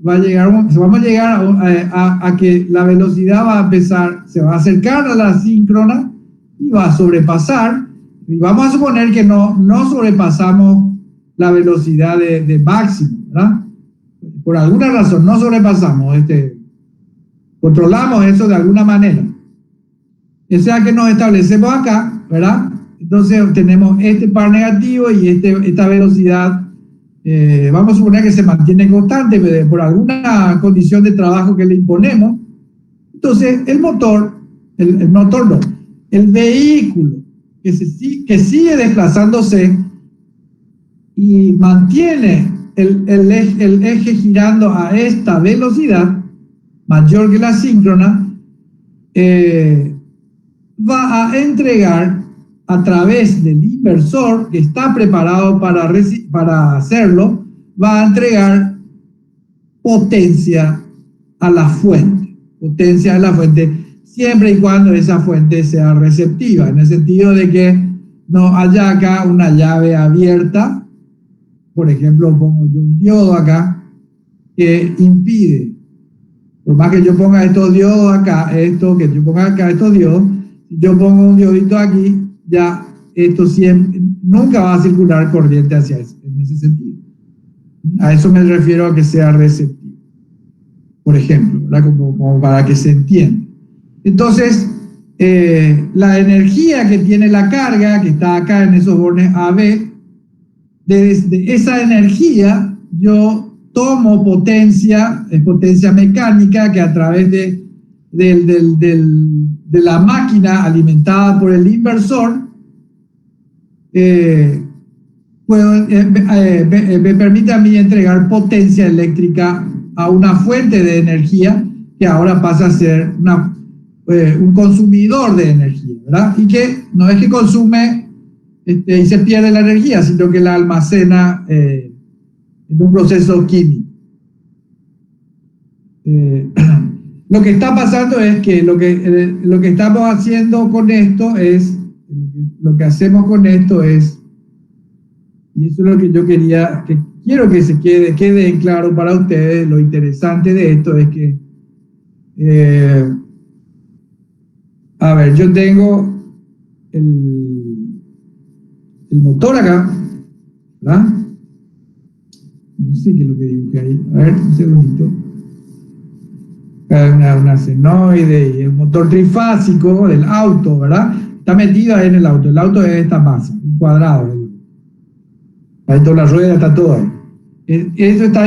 vamos a llegar a que la velocidad va a empezar, se va a acercar a la síncrona y va a sobrepasar, y vamos a suponer que no sobrepasamos la velocidad de máximo, ¿verdad? Por alguna razón no sobrepasamos, controlamos eso de alguna manera. O sea que nos establecemos acá, ¿verdad? Entonces tenemos este par negativo y esta velocidad, vamos a suponer que se mantiene constante por alguna condición de trabajo que le imponemos. Entonces el vehículo que sigue desplazándose y mantiene el eje girando a esta velocidad mayor que la síncrona, va a entregar a través del inversor que está preparado para hacerlo, va a entregar potencia a la fuente, siempre y cuando esa fuente sea receptiva, en el sentido de que no haya acá una llave abierta. Por ejemplo, pongo yo un diodo acá que impide, por más que yo ponga estos diodos acá, estos diodos, si yo pongo un diodito aquí, ya esto nunca va a circular corriente en ese sentido. A eso me refiero a que sea receptivo, por ejemplo, ¿verdad? Como para que se entienda. Entonces, la energía que tiene la carga, que está acá en esos bornes AB, desde esa energía yo tomo potencia mecánica que a través de la máquina alimentada por el inversor me permite a mí entregar potencia eléctrica a una fuente de energía que ahora pasa a ser un consumidor de energía, ¿verdad? Y que no es que consume y se pierde la energía, sino que la almacena en un proceso químico. Lo que está pasando es que lo que estamos haciendo con esto es, lo que hacemos con esto es, y eso es lo que yo quiero que se quede en claro para ustedes. Lo interesante de esto es que, a ver, yo tengo el motor acá, ¿verdad? No sé qué es lo que dibujé ahí. A ver, un segundito. Una senoide y el motor trifásico del auto, ¿verdad? Está metido ahí en el auto. El auto es esta masa, un cuadrado. Ahí toda la rueda, está todo ahí. Eso está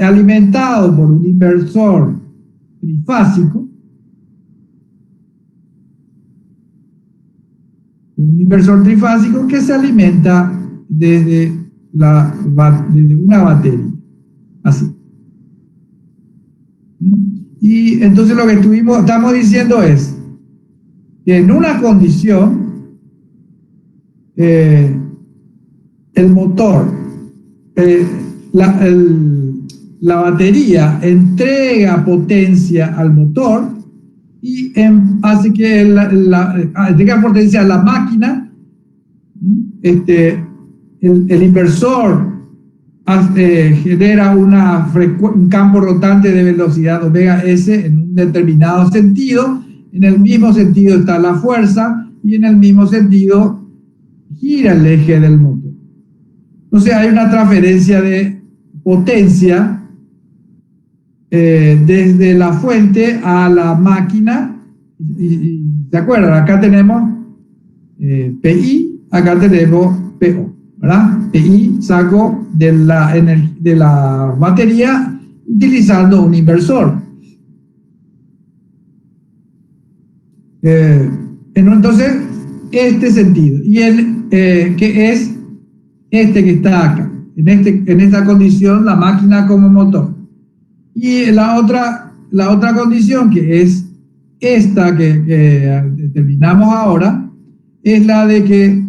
alimentado por un inversor trifásico. Un inversor trifásico que se alimenta desde una batería. Así. Y entonces lo que estamos diciendo es que en una condición el motor, la batería entrega potencia al motor y hace que entrega potencia a la máquina. El inversor genera un campo rotante de velocidad omega s en un determinado sentido. En el mismo sentido está la fuerza y en el mismo sentido gira el eje del motor. Entonces hay una transferencia de potencia desde la fuente a la máquina. ¿Se acuerdan? Acá tenemos PI, acá tenemos PO, ¿verdad? PI saco de la batería utilizando un inversor. Entonces, este sentido, y que es que está acá, en esta condición, la máquina como motor. Y la otra condición, que es esta que determinamos ahora, es la de que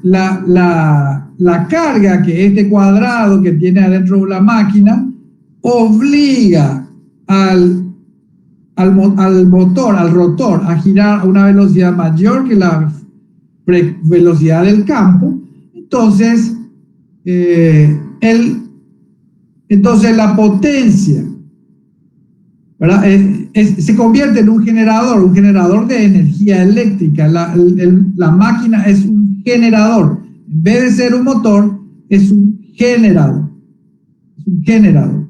la carga que este cuadrado que tiene adentro de la máquina obliga al motor, al rotor, a girar a una velocidad mayor que la velocidad del campo. Entonces la potencia, ¿verdad? Se convierte en un generador de energía eléctrica. La máquina es un generador. En vez de ser un motor, es un generador. Es un generador.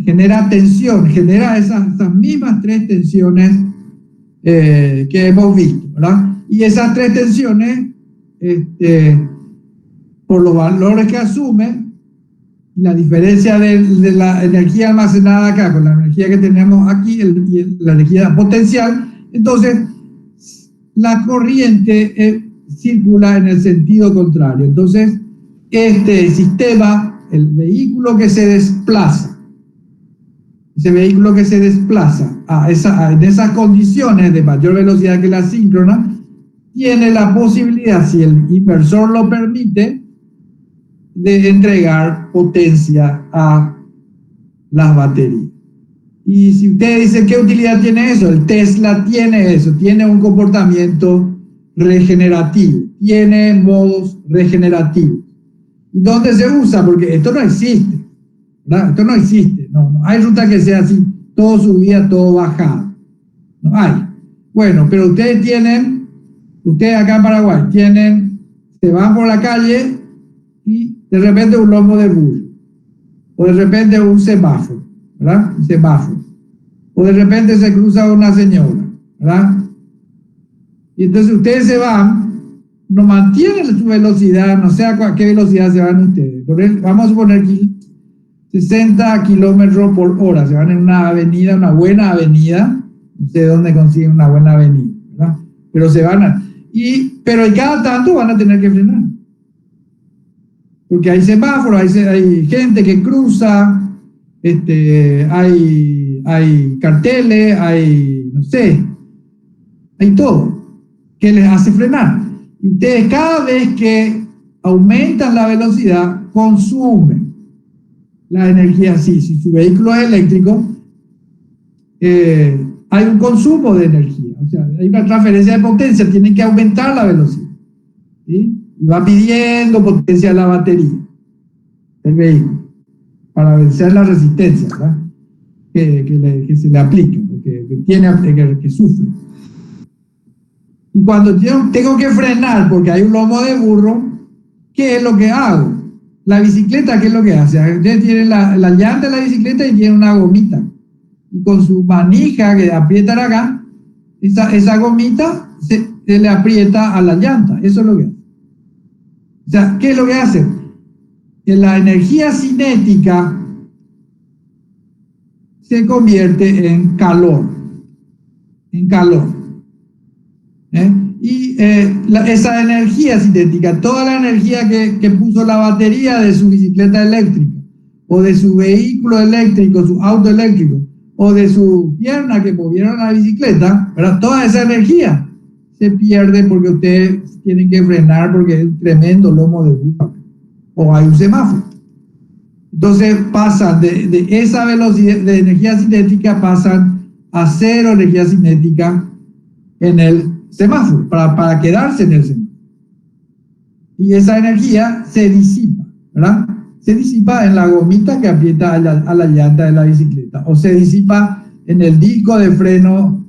Genera tensión, genera esas mismas tres tensiones que hemos visto, ¿verdad? Y esas tres tensiones, por los valores que asume, la diferencia de la energía almacenada acá con la energía que tenemos aquí, la energía potencial, entonces la corriente circula en el sentido contrario. Entonces, este sistema, el vehículo que se desplaza, en esas condiciones de mayor velocidad que la síncrona, tiene la posibilidad, si el inversor lo permite, de entregar potencia a las baterías. Y si ustedes dicen, ¿qué utilidad tiene eso? El Tesla tiene eso, tiene un comportamiento regenerativo, tiene modos regenerativos. ¿Y dónde se usa? Porque esto no existe, ¿verdad? Esto no existe, no hay ruta que sea así, todo subida, todo bajada, no hay. Bueno, pero ustedes acá en Paraguay se van por la calle y de repente un lomo de burro, o de repente un semáforo, ¿verdad? Un semáforo, o de repente se cruza una señora, ¿verdad? Y entonces ustedes se van, no mantienen su velocidad, no sé a qué velocidad se van ustedes, vamos a suponer que 60 kilómetros por hora, se van en una avenida, una buena avenida, no sé dónde consiguen una buena avenida, ¿verdad? Pero se van pero cada tanto van a tener que frenar. Porque hay semáforos, hay gente que cruza, hay carteles, no sé, hay todo que les hace frenar. Y ustedes cada vez que aumentan la velocidad, consumen la energía. Sí, si su vehículo es eléctrico, hay un consumo de energía, o sea, hay una transferencia de potencia, tienen que aumentar la velocidad, ¿sí? Y va pidiendo potencia a la batería del vehículo para vencer la resistencia, ¿verdad? Que se le aplica, que sufre. Y cuando yo tengo que frenar porque hay un lomo de burro, ¿qué es lo que hago? La bicicleta, ¿qué es lo que hace? Ustedes tienen la llanta de la bicicleta y tienen una gomita. Y con su manija que aprietan acá, esa gomita se le aprieta a la llanta. Eso es lo que hace. O sea, ¿qué es lo que hace? Que la energía cinética se convierte en calor. En calor. Y esa energía cinética, toda la energía que puso la batería de su bicicleta eléctrica, o de su vehículo eléctrico, su auto eléctrico, o de su pierna que movieron la bicicleta, ¿verdad? Toda esa energía se pierde porque ustedes tienen que frenar porque es un tremendo lomo de burro, o hay un semáforo. Entonces pasan de esa velocidad de energía cinética, pasan a cero energía cinética en el semáforo, para quedarse en el semáforo. Y esa energía se disipa, ¿verdad? Se disipa en la gomita que aprieta a la llanta de la bicicleta, o se disipa en el disco de freno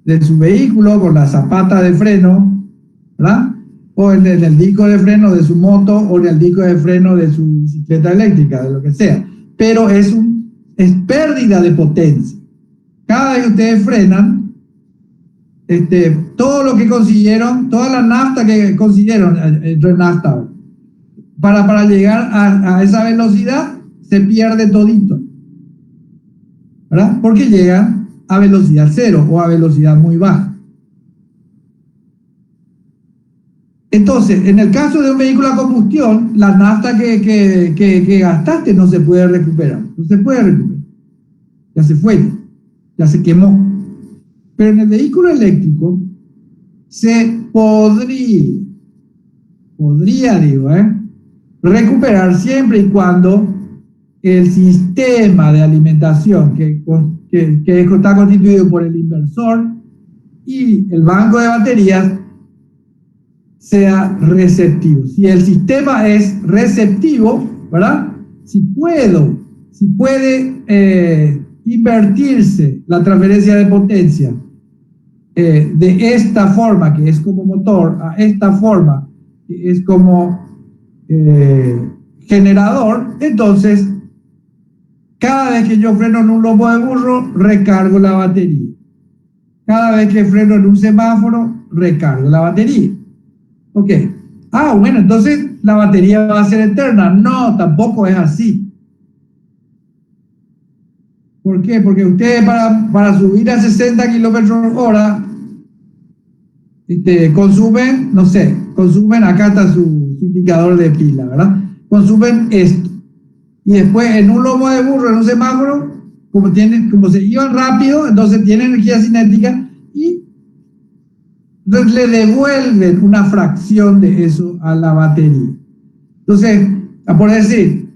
de su vehículo con la zapata de freno, ¿verdad? O en el disco de freno de su moto, o en el disco de freno de su bicicleta eléctrica, de lo que sea. Pero es pérdida de potencia. Cada vez que ustedes frenan, todo lo que consiguieron, toda la nafta que consiguieron, nafta, para llegar a esa velocidad, se pierde todito, ¿verdad? Porque llegan a velocidad cero o a velocidad muy baja. Entonces, en el caso de un vehículo a combustión, la nafta que gastaste no se puede recuperar. No se puede recuperar. Ya se fue, ya se quemó. Pero en el vehículo eléctrico se podría, recuperar siempre y cuando el sistema de alimentación que está constituido por el inversor y el banco de baterías sea receptivo. Si el sistema es receptivo, ¿verdad? Si puede invertirse la transferencia de potencia de esta forma, que es como motor, a esta forma, que es como generador, entonces cada vez que yo freno en un lomo de burro, recargo la batería. Cada vez que freno en un semáforo, recargo la batería. Ok. Bueno, entonces la batería va a ser eterna. No, tampoco es así. ¿Por qué? Porque ustedes para subir a 60 kilómetros hora consumen, no sé, acá está su indicador de pila, ¿verdad? Consumen esto. Y después en un lomo de burro, en un semáforo, como se iban rápido, entonces tienen energía cinética y le devuelven una fracción de eso a la batería. Entonces, por decir,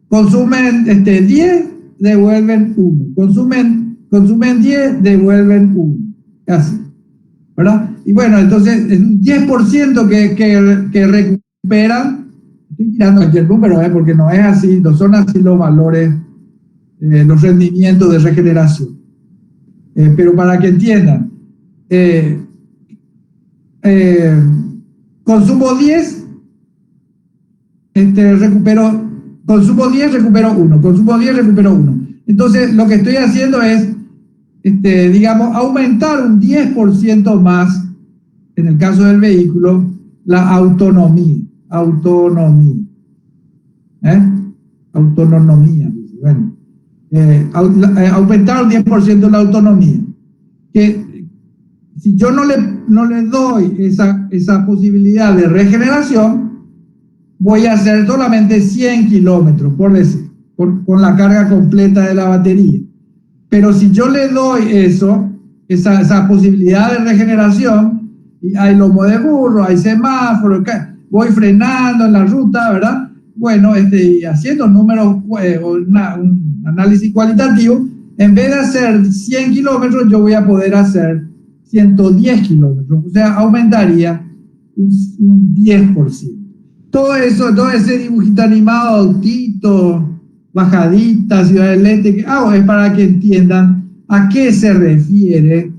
consumen 10, devuelven 1. Consumen 10, devuelven 1. Así, ¿verdad? Y bueno, entonces es un 10% que recuperan. Estoy tirando aquí el número, porque no es así, no son así los valores, los rendimientos de regeneración. Pero para que entiendan, consumo 10, consumo 10, recupero 1, consumo 10, recupero 1. Entonces, lo que estoy haciendo es, digamos, aumentar un 10% más, en el caso del vehículo, la autonomía. Autonomía. Bueno, aumentar un 10% la autonomía. Que si yo no le doy esa posibilidad de regeneración, voy a hacer solamente 100 kilómetros, por decir, con la carga completa de la batería. Pero si yo le doy esa posibilidad de regeneración, y hay lomo de burro, hay semáforo, voy frenando en la ruta, ¿verdad? Bueno, haciendo números, un análisis cualitativo, en vez de hacer 100 kilómetros, yo voy a poder hacer 110 kilómetros, o sea, aumentaría un 10%. Todo eso, todo ese dibujito animado, autito, bajadita, Ciudad del Este, que hago es para que entiendan a qué se refiere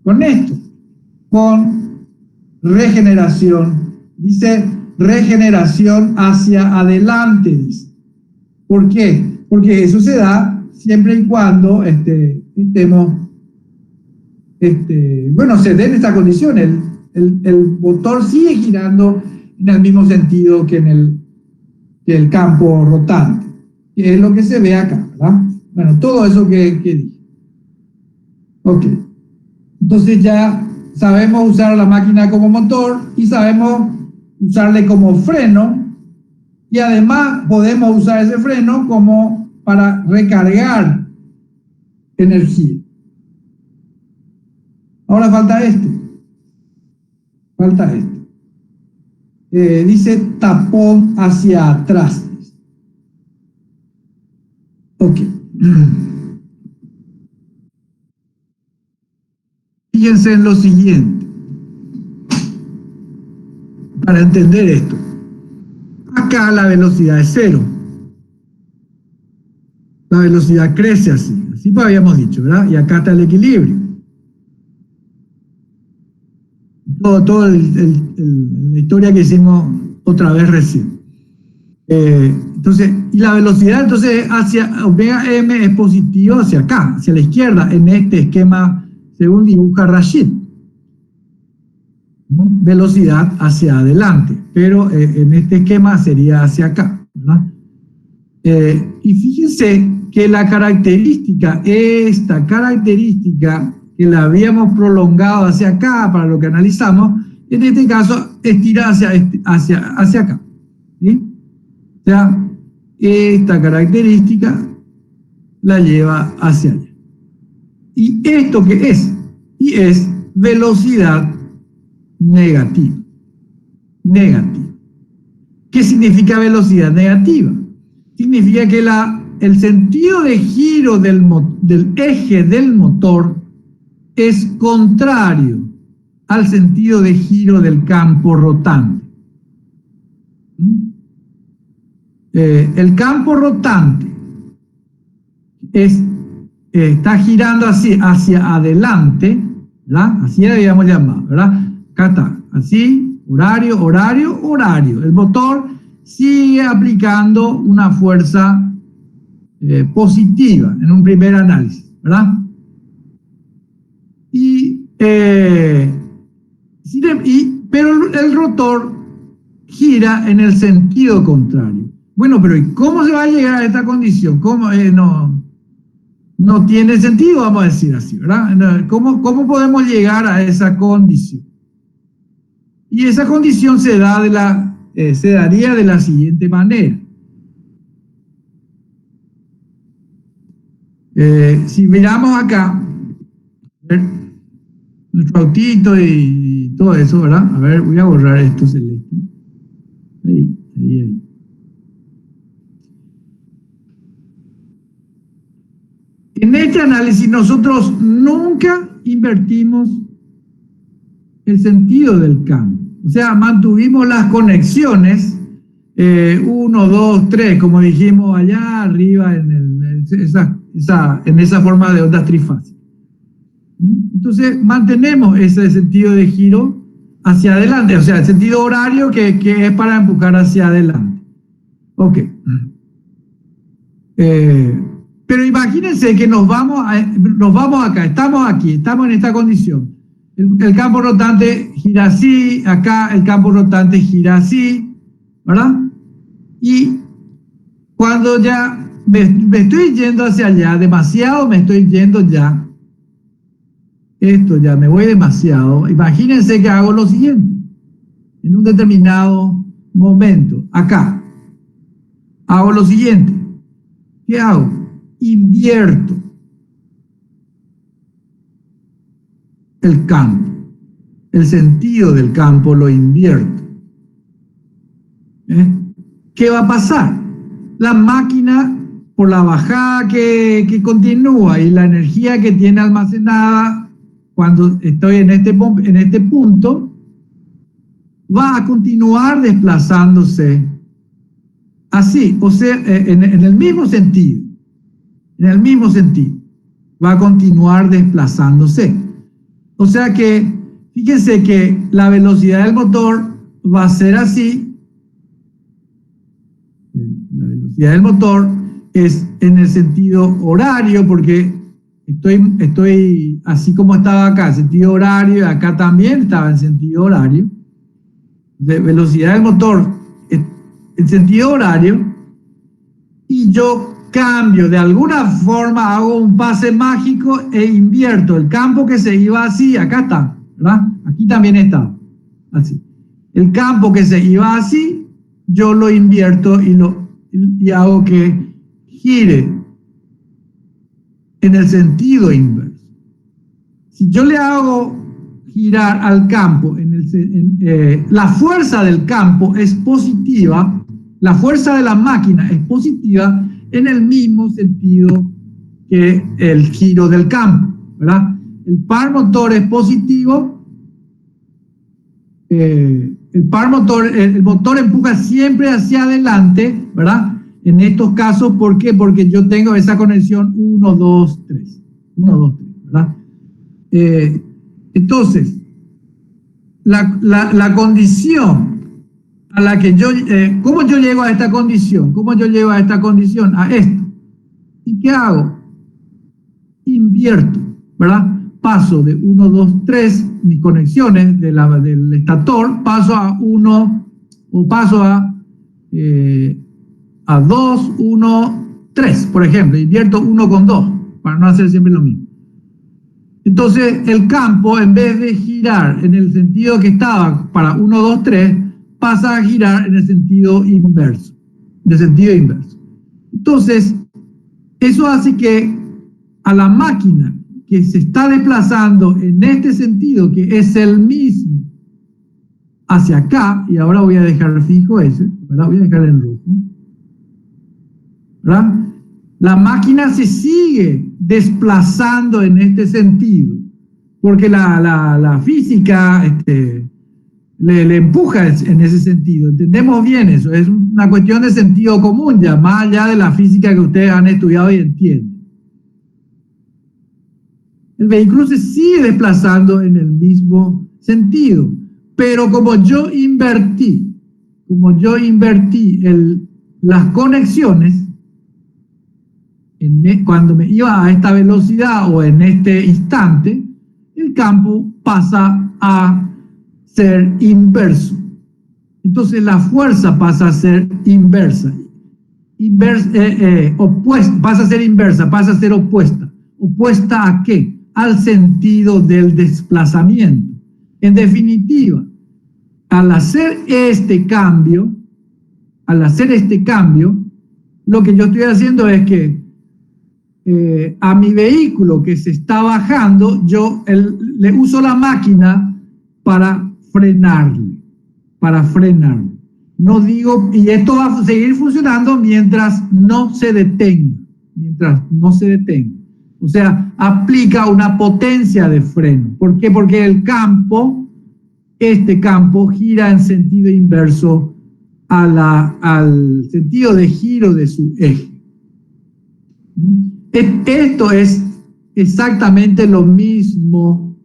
con esto, con regeneración. Dice regeneración hacia adelante, dice. ¿Por qué? Porque eso se da siempre y cuando estemos, bueno, se dé en esta condición. El motor sigue girando en el mismo sentido que el campo rotante, que es lo que se ve acá, ¿verdad? Bueno, todo eso que dije. Ok. Entonces ya sabemos usar la máquina como motor y sabemos usarle como freno, y además podemos usar ese freno como para recargar energía. Ahora falta esto. Dice tapón hacia atrás. Ok. Fíjense en lo siguiente, para entender esto. Acá la velocidad es 0. La velocidad crece así pues habíamos dicho, ¿verdad? Y acá está el equilibrio. Todo la historia que hicimos otra vez recién. Entonces, y la velocidad entonces hacia omega m es positivo hacia acá, hacia la izquierda, en este esquema según dibuja Rashid. Velocidad hacia adelante, pero en este esquema sería hacia acá, ¿verdad? Y fíjense que esta característica que la habíamos prolongado hacia acá para lo que analizamos, en este caso estira hacia acá, ¿sí? O sea, esta característica la lleva hacia allá. ¿Y esto qué es? Y es velocidad negativa. ¿Qué significa velocidad negativa? Significa que el sentido de giro del eje del motor es contrario al sentido de giro del campo rotante. El campo rotante está girando hacia adelante, ¿verdad? Así le habíamos llamado, ¿verdad? Acá está, así, horario. El motor sigue aplicando una fuerza positiva en un primer análisis, ¿verdad? Pero el rotor gira en el sentido contrario. Bueno, pero ¿y cómo se va a llegar a esta condición? ¿Cómo? No tiene sentido, vamos a decir así, ¿verdad? ¿Cómo podemos llegar a esa condición? Y esa condición se daría de la siguiente manera. Si miramos acá, nuestro autito y todo eso, ¿verdad? A ver, voy a borrar esto celeste. Ahí. En este análisis nosotros nunca invertimos el sentido del cambio. O sea, mantuvimos las conexiones 1, 2, 3, como dijimos allá arriba en esa forma de ondas trifásicas. Entonces mantenemos ese sentido de giro hacia adelante, o sea, el sentido horario que es para empujar hacia adelante. Ok. Pero imagínense que nos vamos acá, estamos en esta condición. El campo rotante gira así, acá el campo rotante gira así, ¿verdad? Y cuando ya me estoy yendo hacia allá, demasiado me estoy yendo ya, me voy demasiado, imagínense que hago lo siguiente, en un determinado momento, acá, hago lo siguiente, ¿qué hago? Invierto el campo, el sentido del campo lo invierto. ¿Qué va a pasar? La máquina, por la bajada que continúa y la energía que tiene almacenada cuando estoy en este punto, va a continuar desplazándose así, o sea, en el mismo sentido, va a continuar desplazándose. O sea que, fíjense que la velocidad del motor va a ser así. La velocidad del motor es en el sentido horario, porque estoy así como estaba acá, sentido horario, y acá también estaba en sentido horario. De velocidad del motor en sentido horario, y yo cambio, de alguna forma hago un pase mágico e invierto el campo que se iba así, acá está, ¿verdad? Aquí también está, así. El campo que se iba así, yo lo invierto y hago que gire en el sentido inverso. Si yo le hago girar al campo, la fuerza del campo es positiva, la fuerza de la máquina es positiva en el mismo sentido que el giro del campo, ¿verdad? El par motor es positivo, el motor empuja siempre hacia adelante, ¿verdad? En estos casos, ¿por qué? Porque yo tengo esa conexión 1, 2, 3, 1, 2, 3, ¿verdad? Entonces, la condición a la que yo, ¿cómo yo llego a esta condición? ¿Cómo yo llego a esta condición? A esto. ¿Y qué hago? Invierto, ¿verdad? Paso de 1, 2, 3, mis conexiones del estator, paso a 1, o paso a 2, 1, 3, por ejemplo. Invierto 1 con 2, para no hacer siempre lo mismo. Entonces, el campo, en vez de girar en el sentido que estaba para 1, 2, 3, pasa a girar en el sentido inverso. Entonces, eso hace que a la máquina que se está desplazando en este sentido, que es el mismo, hacia acá, y ahora voy a dejar fijo ese, ¿verdad? Voy a dejar en rojo, ¿verdad? La máquina se sigue desplazando en este sentido, porque la física le empuja en ese sentido. Entendemos bien eso, es una cuestión de sentido común ya, más allá de la física que ustedes han estudiado y entienden. El vehículo se sigue desplazando en el mismo sentido, pero como yo invertí las conexiones, cuando me iba a esta velocidad o en este instante, el campo pasa a ser inverso. Entonces la fuerza pasa a ser inversa. Pasa a ser inversa, pasa a ser opuesta. ¿Opuesta a qué? Al sentido del desplazamiento. En definitiva, al hacer este cambio, lo que yo estoy haciendo es que a mi vehículo que se está bajando, yo le uso la máquina para frenarle. No digo, y esto va a seguir funcionando mientras no se detenga. O sea, aplica una potencia de freno. ¿Por qué? Porque este campo gira en sentido inverso al sentido de giro de su eje. Esto es exactamente lo mismo.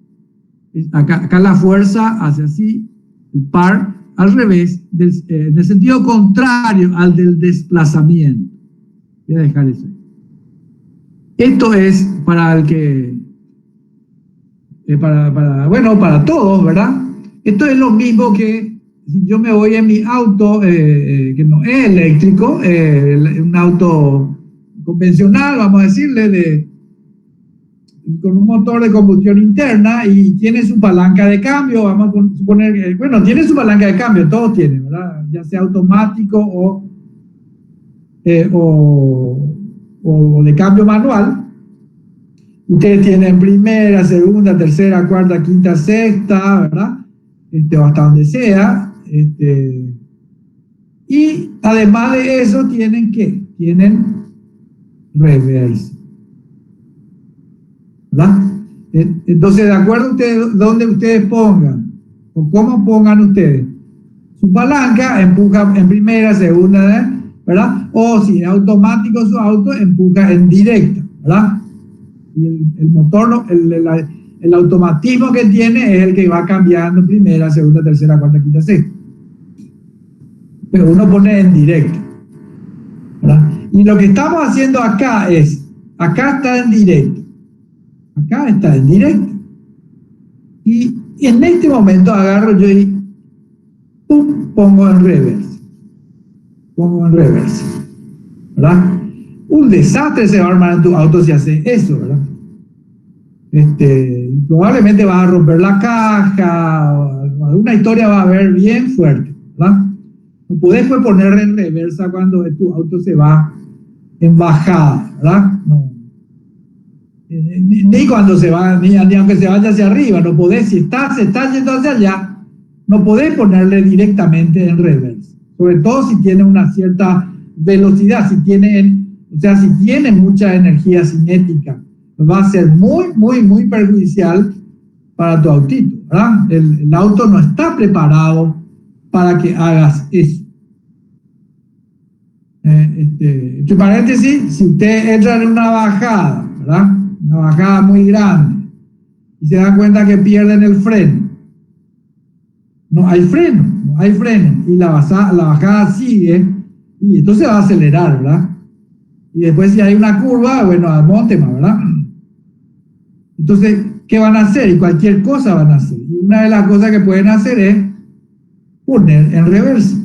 Acá la fuerza hace así, el par al revés, en el sentido contrario al del desplazamiento. Voy a dejar eso. Esto es para el que, para todos, ¿verdad? Esto es lo mismo que si yo me voy en mi auto, que no es eléctrico, un auto convencional, vamos a decirle, con un motor de combustión interna y tiene su palanca de cambio, vamos a suponer, tiene su palanca de cambio, todos tienen, ¿verdad? Ya sea automático o de cambio manual. Ustedes tienen primera, segunda, tercera, cuarta, quinta, sexta, ¿verdad? O hasta donde sea. Y además de eso, ¿tienen qué? Tienen reversa, ¿verdad? Entonces, de acuerdo a ustedes, donde ustedes pongan, o cómo pongan ustedes, su palanca empuja en primera, segunda, ¿verdad? O si es automático su auto, empuja en directa, ¿verdad? Y el motor, el automatismo que tiene es el que va cambiando primera, segunda, tercera, cuarta, quinta, sexta. Pero uno pone en directo, ¿verdad? Y lo que estamos haciendo acá es, acá está en directo, acá está en directo. Y en este momento agarro yo y pum, pongo en reversa. Pongo en reversa, ¿verdad? Un desastre se va a armar en tu auto si haces eso, ¿verdad? Probablemente vas a romper la caja, o alguna historia va a haber bien fuerte, ¿verdad? No podés pues poner en reversa cuando tu auto se va en bajada, ¿verdad? No. Ni cuando se va, ni aunque se vaya hacia arriba, no podés, si se está yendo hacia allá, no podés ponerle directamente en reversa, sobre todo si tiene una cierta velocidad, si tiene mucha energía cinética, va a ser muy, muy, muy perjudicial para tu autito, ¿verdad? El auto no está preparado para que hagas eso. Entre paréntesis, si usted entra en una bajada, ¿verdad? Una bajada muy grande, y se dan cuenta que pierden el freno, no hay freno, y la bajada sigue, y entonces va a acelerar, ¿verdad? Y después si hay una curva, bueno, al monte más, ¿verdad? Entonces, ¿qué van a hacer? Y cualquier cosa van a hacer. Y una de las cosas que pueden hacer es poner en reversa,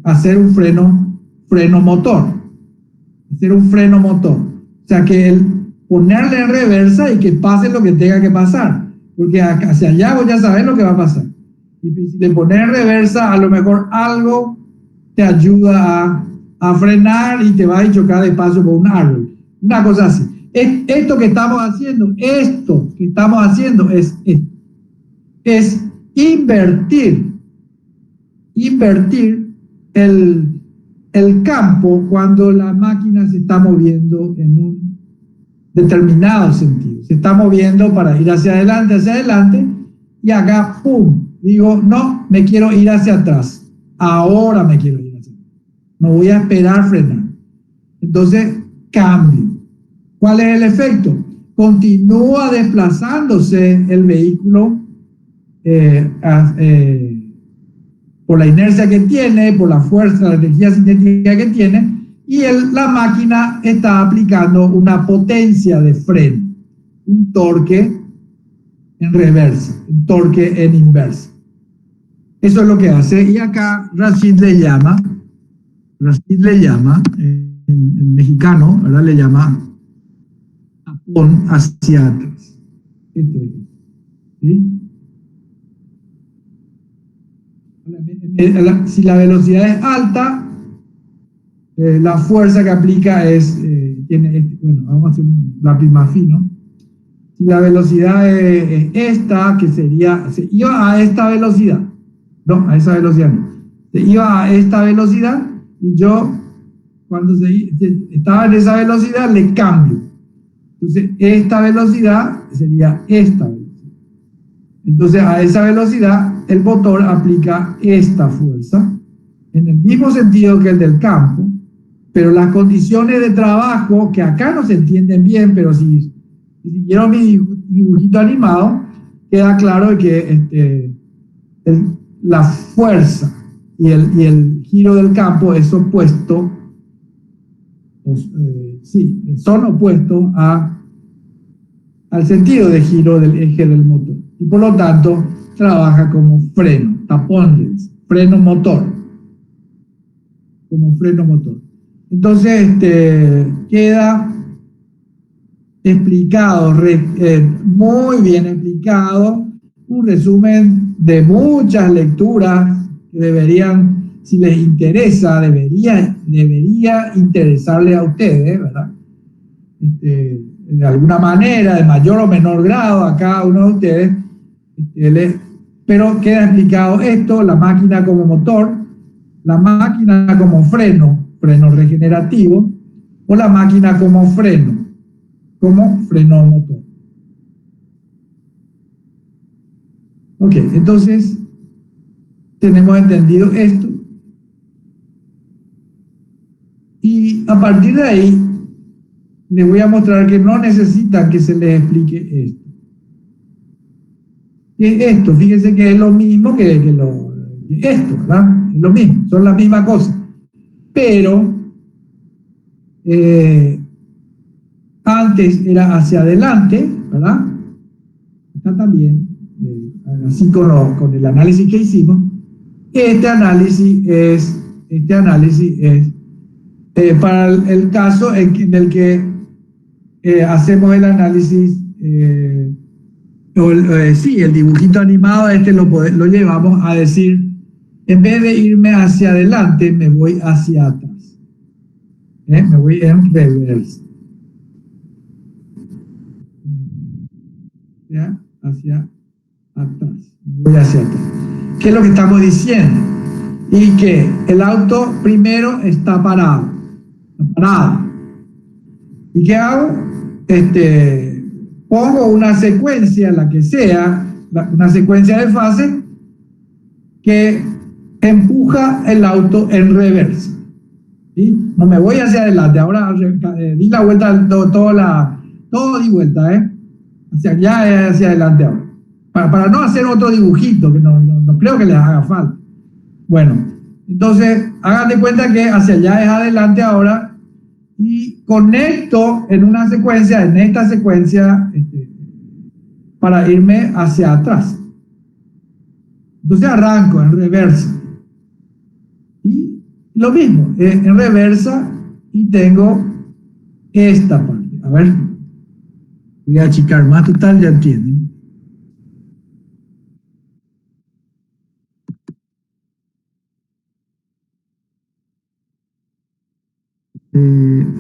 hacer un freno motor, hacer un freno motor. O sea, que ponerle en reversa y que pase lo que tenga que pasar, porque hacia allá vos ya sabés lo que va a pasar. Y si le pones en reversa, a lo mejor algo te ayuda a frenar y te vas a chocar de paso por un árbol. Una cosa así. Esto que estamos haciendo es invertir el campo cuando la máquina se está moviendo en un determinado sentido. Se está moviendo para ir hacia adelante, y acá, ¡pum! Digo, no, me quiero ir hacia atrás. Ahora me quiero ir hacia atrás. No voy a esperar frenar. Entonces, cambio. ¿Cuál es el efecto? Continúa desplazándose el vehículo por la inercia que tiene, por la fuerza, la energía cinética que tiene, y la máquina está aplicando una potencia de freno, un torque en reversa, un torque en inversa. Eso es lo que hace, y acá Rashid le llama, en mexicano, ¿verdad? Le llama tapón hacia atrás. Esto es, ¿sí? Si la velocidad es alta, la fuerza que aplica bueno, vamos a hacer un lápiz más fino. Si la velocidad es esta, que sería, se iba a esta velocidad, no, a esa velocidad no, se iba a esta velocidad, y yo, cuando estaba en esa velocidad, le cambio. Entonces, esta velocidad sería esta velocidad. Entonces, a esa velocidad, el motor aplica esta fuerza, en el mismo sentido que el del campo, pero las condiciones de trabajo, que acá no se entienden bien, pero si siguieron mi dibujito animado, queda claro que la fuerza y el giro del campo es opuesto, son opuestos al sentido de giro del eje del motor, y por lo tanto trabaja como freno, tapón, freno motor, como freno motor. Entonces queda explicado, muy bien explicado, un resumen de muchas lecturas que deberían, si les interesa, debería interesarle a ustedes, ¿verdad? De alguna manera, de mayor o menor grado, a cada uno de ustedes, pero queda explicado esto, la máquina como motor, la máquina como freno regenerativo, o la máquina como freno motor. Ok, entonces tenemos entendido esto. Y a partir de ahí, les voy a mostrar que no necesitan que se les explique esto. ¿Qué es esto? Fíjense que es lo mismo que esto, ¿verdad? Es lo mismo, son la misma cosa. Pero antes era hacia adelante, ¿verdad? Acá también, así con el análisis que hicimos. Este análisis es para el caso en el que hacemos el análisis, el dibujito animado, lo llevamos a decir, en vez de irme hacia adelante, me voy hacia atrás. Me voy en reversa. ¿Ya? Hacia atrás. Voy hacia atrás. ¿Qué es lo que estamos diciendo? Y que el auto primero está parado. ¿Y qué hago? Pongo una secuencia, la que sea, una secuencia de fase que empuja el auto en reversa. ¿Sí? No me voy hacia adelante, ahora di la vuelta, todo di vuelta, hacia allá, hacia adelante ahora. Para no hacer otro dibujito, que no creo que les haga falta. Bueno, entonces hagan de cuenta que hacia allá es adelante ahora, y conecto en esta secuencia, para irme hacia atrás. Entonces arranco en reversa. Y lo mismo, en reversa, y tengo esta parte. A ver, voy a achicar más, total, ya entienden.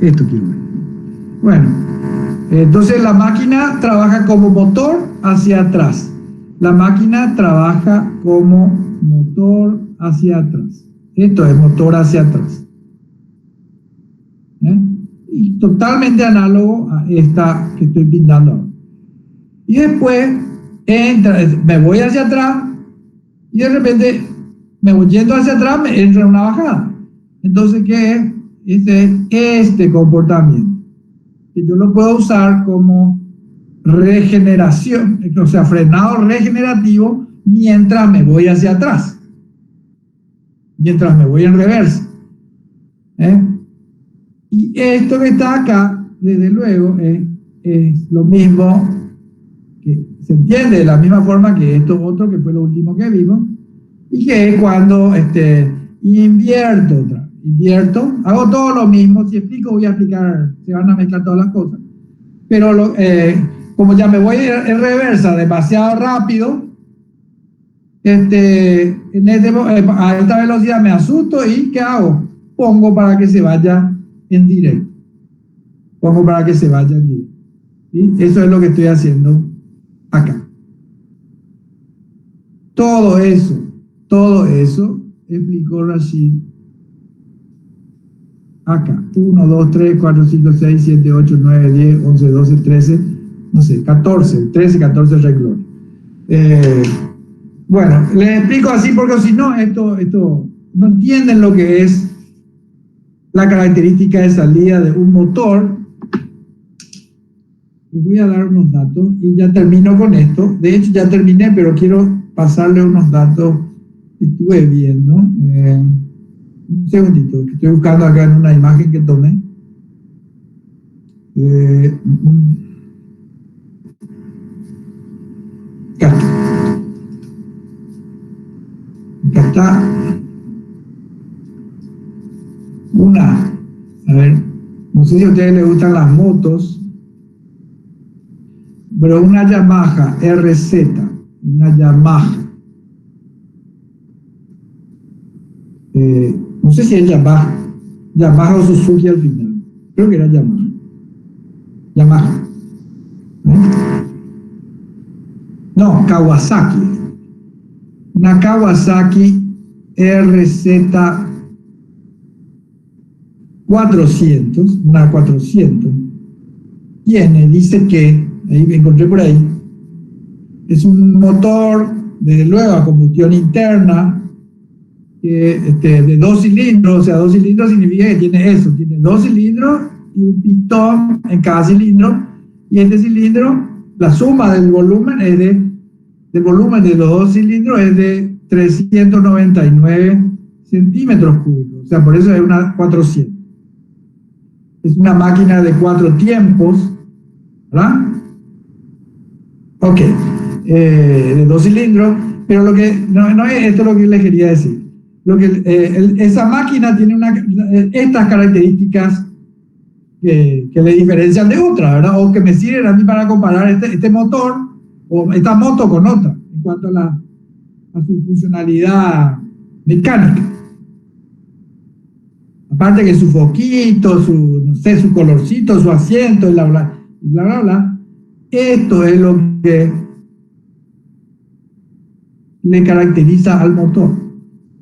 Esto quiero ver. Bueno, entonces la máquina trabaja como motor hacia atrás. La máquina trabaja como motor hacia atrás. Esto es motor hacia atrás. Y totalmente análogo a esta que estoy pintando ahora. Y después me voy hacia atrás y de repente me voy yendo hacia atrás, me entra en una bajada. Entonces, ¿qué es? Este comportamiento, que yo lo puedo usar como regeneración, o sea, frenado regenerativo mientras me voy hacia atrás, mientras me voy en reversa. Y esto que está acá, desde luego, es lo mismo, que se entiende de la misma forma que esto otro, que fue lo último que vimos, y que es cuando invierto, hago todo lo mismo. Si explico, voy a explicar, se van a mezclar todas las cosas, pero como ya me voy en reversa demasiado rápido, a esta velocidad me asusto, y ¿qué hago? Pongo para que se vaya en directo. ¿Sí? Eso es lo que estoy haciendo acá. Todo eso explicó Rashid acá. 1, 2, 3, 4, 5, 6, 7, 8, 9, 10, 11, 12, 13, no sé, 14 renglones. Bueno, les explico así porque si no, esto no entienden lo que es la característica de salida de un motor. Les voy a dar unos datos y ya termino con esto. De hecho, ya terminé, pero quiero pasarle unos datos que estuve viendo. Un segundito, que estoy buscando acá en una imagen que tomé. Acá está. A ver, no sé si a ustedes les gustan las motos, pero una Yamaha RZ, una Yamaha. No sé si es Yamaha o Suzuki al final. Creo que era Yamaha. No, Kawasaki. Una Kawasaki RZ 400, una 400, dice que, ahí me encontré por ahí, es un motor, desde luego, a combustión interna, de 2 cilindros, o sea, 2 cilindros significa que tiene eso, tiene 2 cilindros y un pistón en cada cilindro, y este cilindro, la suma del volumen del volumen de los 2 cilindros es de 399 centímetros cúbicos, o sea, por eso es una 400. Es una máquina de 4 tiempos, ¿verdad? Ok, de 2 cilindros, pero lo que no es esto lo que les quería decir. Esa máquina tiene estas características que le diferencian de otra, ¿verdad? O que me sirven a mí para comparar este motor o esta moto con otra en cuanto a su funcionalidad mecánica. Aparte que su foquito, no sé, su colorcito, su asiento, y bla, bla, bla, bla, bla. Esto es lo que le caracteriza al motor.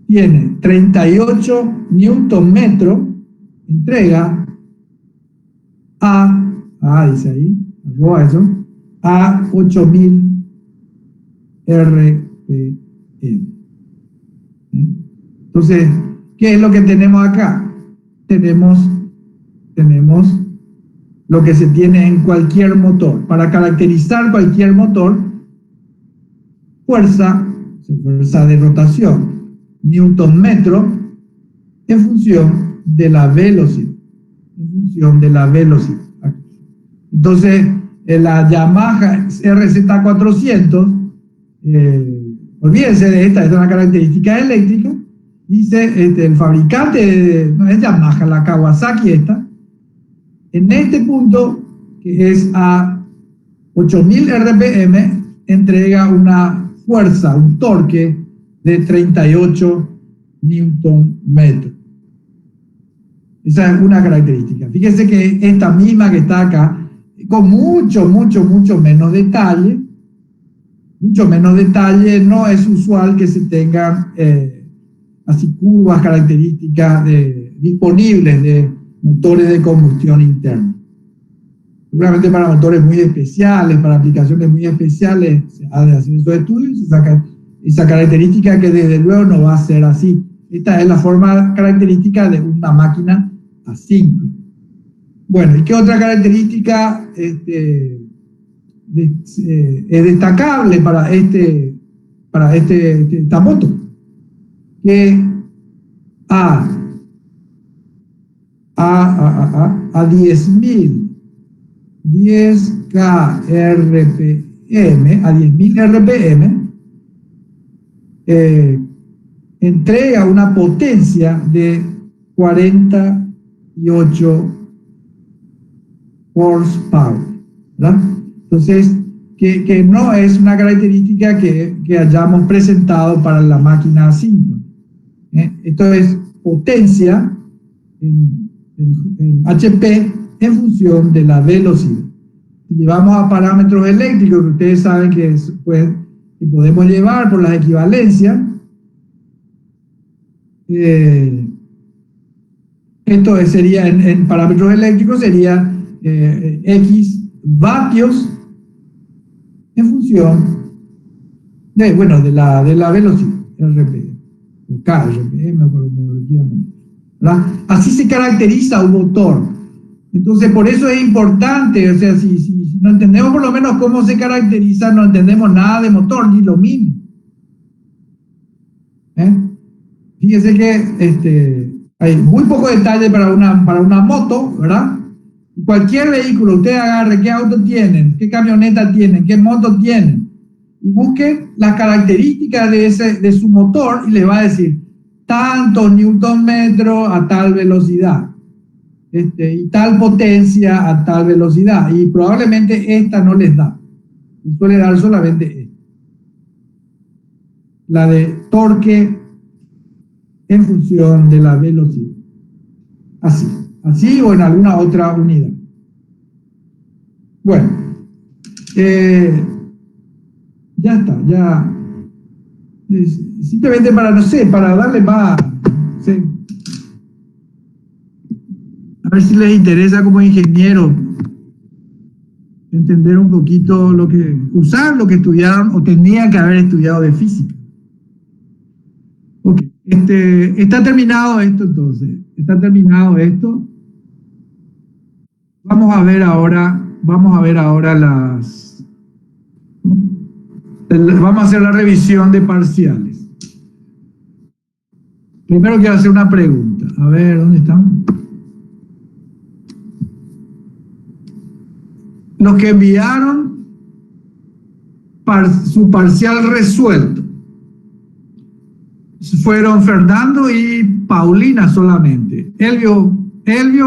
Tiene 38 Newton metro, entrega dice ahí, arroba eso, a 8000 RPM. Entonces, ¿qué es lo que tenemos acá? Tenemos lo que se tiene en cualquier motor. Para caracterizar cualquier motor, fuerza de rotación, Newton metro, en función de la velocidad. Entonces, la Yamaha RZ400, olvídense de esta es una característica eléctrica. Dice el fabricante, no es Yamaha, la Kawasaki esta, en este punto, que es a 8000 RPM, entrega una fuerza, un torque de 38 Newton metro. Esa es una característica. Fíjense que esta misma que está acá, con mucho menos detalle, no es usual que se tengan así curvas características disponibles de motores de combustión interna. Seguramente para motores muy especiales, para aplicaciones muy especiales, se ha de hacer esos estudios y se saca esa característica que desde luego no va a ser así. Esta es la forma característica de una máquina asíncrona. Bueno, ¿y qué otra característica es destacable para esta moto? Que a 10.000 10K RPM, entrega una potencia de 48 horsepower, ¿verdad? Entonces, que no es una característica que hayamos presentado para la máquina asíncrona. Esto es potencia en HP en función de la velocidad. Si llevamos a parámetros eléctricos, que ustedes saben que podemos llevar por las equivalencias, esto sería en parámetros eléctricos, sería X vatios en función de la velocidad, RPM, o KRPM, o como lo quieran poner, ¿verdad? Así se caracteriza un motor. Entonces, por eso es importante, o sea, si no entendemos por lo menos cómo se caracteriza, no entendemos nada de motor, ni lo mínimo. Fíjese que hay muy poco detalle para una moto, ¿verdad? Y cualquier vehículo, usted agarre qué auto tienen, qué camioneta tienen, qué moto tienen, y busque las características de su motor y le va a decir tantos newton metro a tal velocidad, y tal potencia a tal velocidad, y probablemente esta no les da, les suele dar solamente esta, la de torque en función de la velocidad, así o en alguna otra unidad. Bueno, ya está, ya simplemente para, no sé, para darle más, ¿sí? A ver si les interesa como ingeniero entender un poquito usar lo que estudiaron o tenían que haber estudiado de física. Ok, está terminado esto entonces. Está terminado esto. Vamos a ver ahora vamos a hacer la revisión de parciales. Primero quiero hacer una pregunta. A ver, ¿dónde están? Los que enviaron su parcial resuelto fueron Fernando y Paulina solamente. Elvio,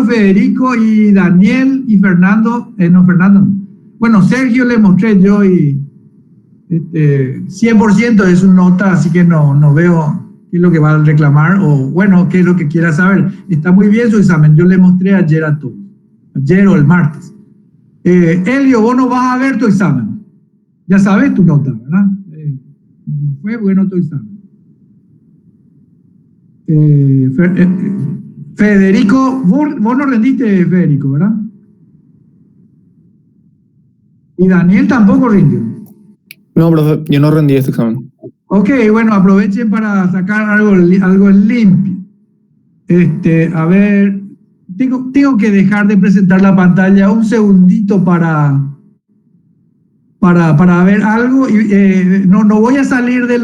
Federico y Daniel y Fernando, no, Fernando no. Bueno, Sergio le mostré yo y 100% es su nota, así que no veo qué es lo que va a reclamar o bueno, qué es lo que quiera saber. Está muy bien su examen, yo le mostré ayer a todos, ayer o el martes. Elio, vos no vas a ver tu examen, ya sabes tu nota, ¿verdad? No fue bueno tu examen. Federico, vos no rendiste, Federico, ¿verdad? Y Daniel tampoco rindió. No, profe, yo no rendí este examen. Ok, bueno, aprovechen para sacar algo limpio. A ver, tengo que dejar de presentar la pantalla un segundito para ver algo. Y, no voy a salir del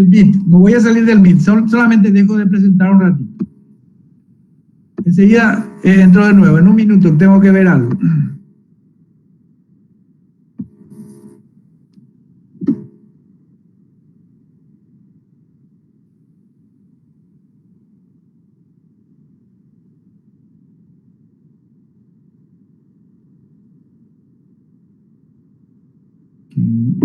Meet, no voy a salir del Meet, solamente dejo de presentar un ratito. Enseguida entro de nuevo, en un minuto tengo que ver algo. Okay,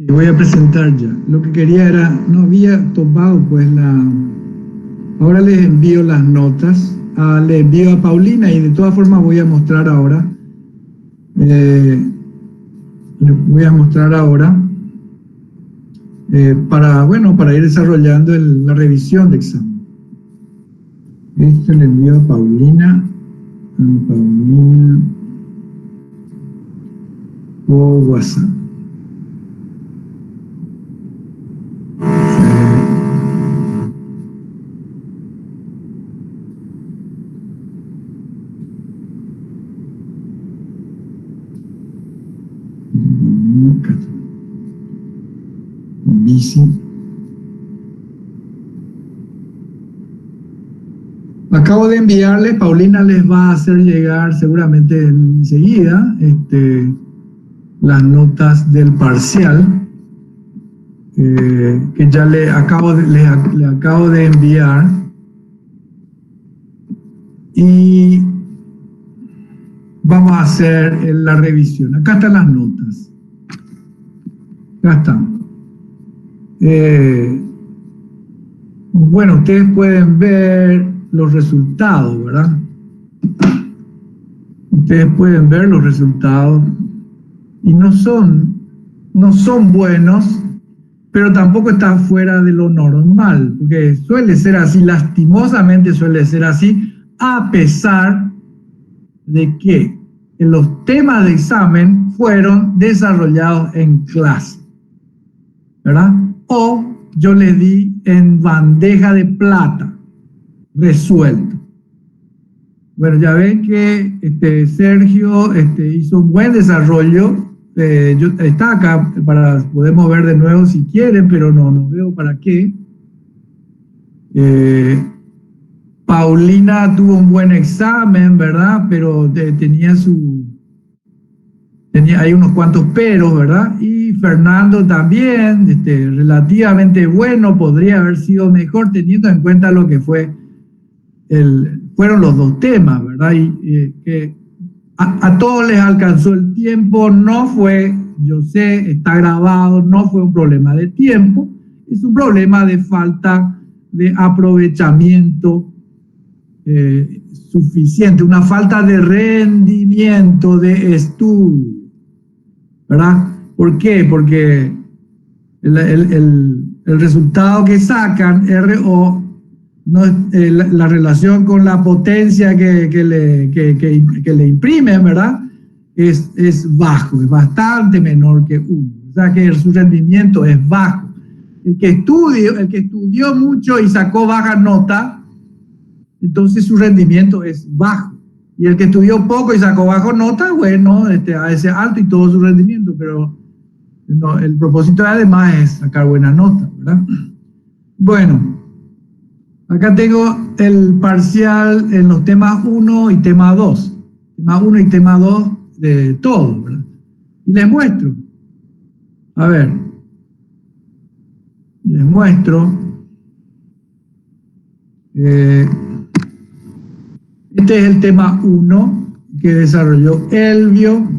voy a presentar ya. Lo que quería era, no había tomado pues ahora les envío las notas, le envío a Paulina y de todas formas voy a mostrar ahora. Les voy a mostrar ahora para ir desarrollando la revisión de examen. Esto le envío a Paulina por WhatsApp. Bici. Acabo de enviarles, Paulina les va a hacer llegar seguramente enseguida las notas del parcial que ya le acabo de enviar y vamos a hacer la revisión. Acá están las notas. Acá están. Bueno, ustedes pueden ver los resultados, ¿verdad? Ustedes pueden ver los resultados y no son buenos, pero tampoco está fuera de lo normal, porque suele ser así, lastimosamente suele ser así, a pesar de que los temas de examen fueron desarrollados en clase, ¿verdad? O yo les di en bandeja de plata, resuelto. Bueno, ya ven que Sergio hizo un buen desarrollo está acá, podemos ver de nuevo si quieren, pero no veo para qué. Paulina tuvo un buen examen, ¿verdad? Pero tenía hay unos cuantos peros, ¿verdad? Y Fernando también, relativamente bueno, podría haber sido mejor teniendo en cuenta lo que fueron los dos temas, ¿verdad? Y que a todos les alcanzó el tiempo, no fue, yo sé, está grabado, no fue un problema de tiempo, es un problema de falta de aprovechamiento suficiente, una falta de rendimiento de estudio, ¿verdad? ¿Por qué? Porque el resultado que sacan, RO, no, la relación con la potencia que le imprimen, ¿verdad? Es bajo, es bastante menor que 1. O sea que su rendimiento es bajo. El que estudió mucho y sacó baja nota, entonces su rendimiento es bajo. Y el que estudió poco y sacó bajo nota, bueno, a ese alto y todo su rendimiento, pero no, el propósito además es sacar buena nota, ¿verdad? Bueno, acá tengo el parcial en los temas 1 y tema 2. Tema 1 y tema 2 de todo, ¿verdad? Y les muestro. A ver. Les muestro. Este es el tema 1 que desarrolló Elvio.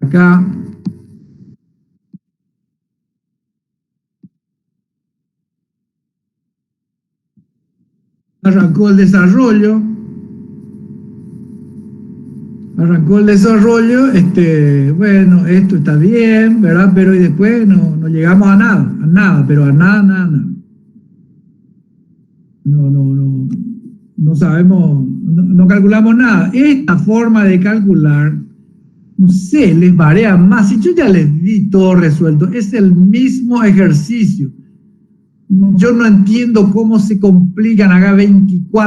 Acá. Arrancó el desarrollo. Bueno, esto está bien, ¿verdad? Pero y después no llegamos a nada, pero a nada. No sabemos, no calculamos nada. Esta forma de calcular, no sé, les varía más. Si yo ya les di todo resuelto, es el mismo ejercicio. Yo no entiendo cómo se complican acá 24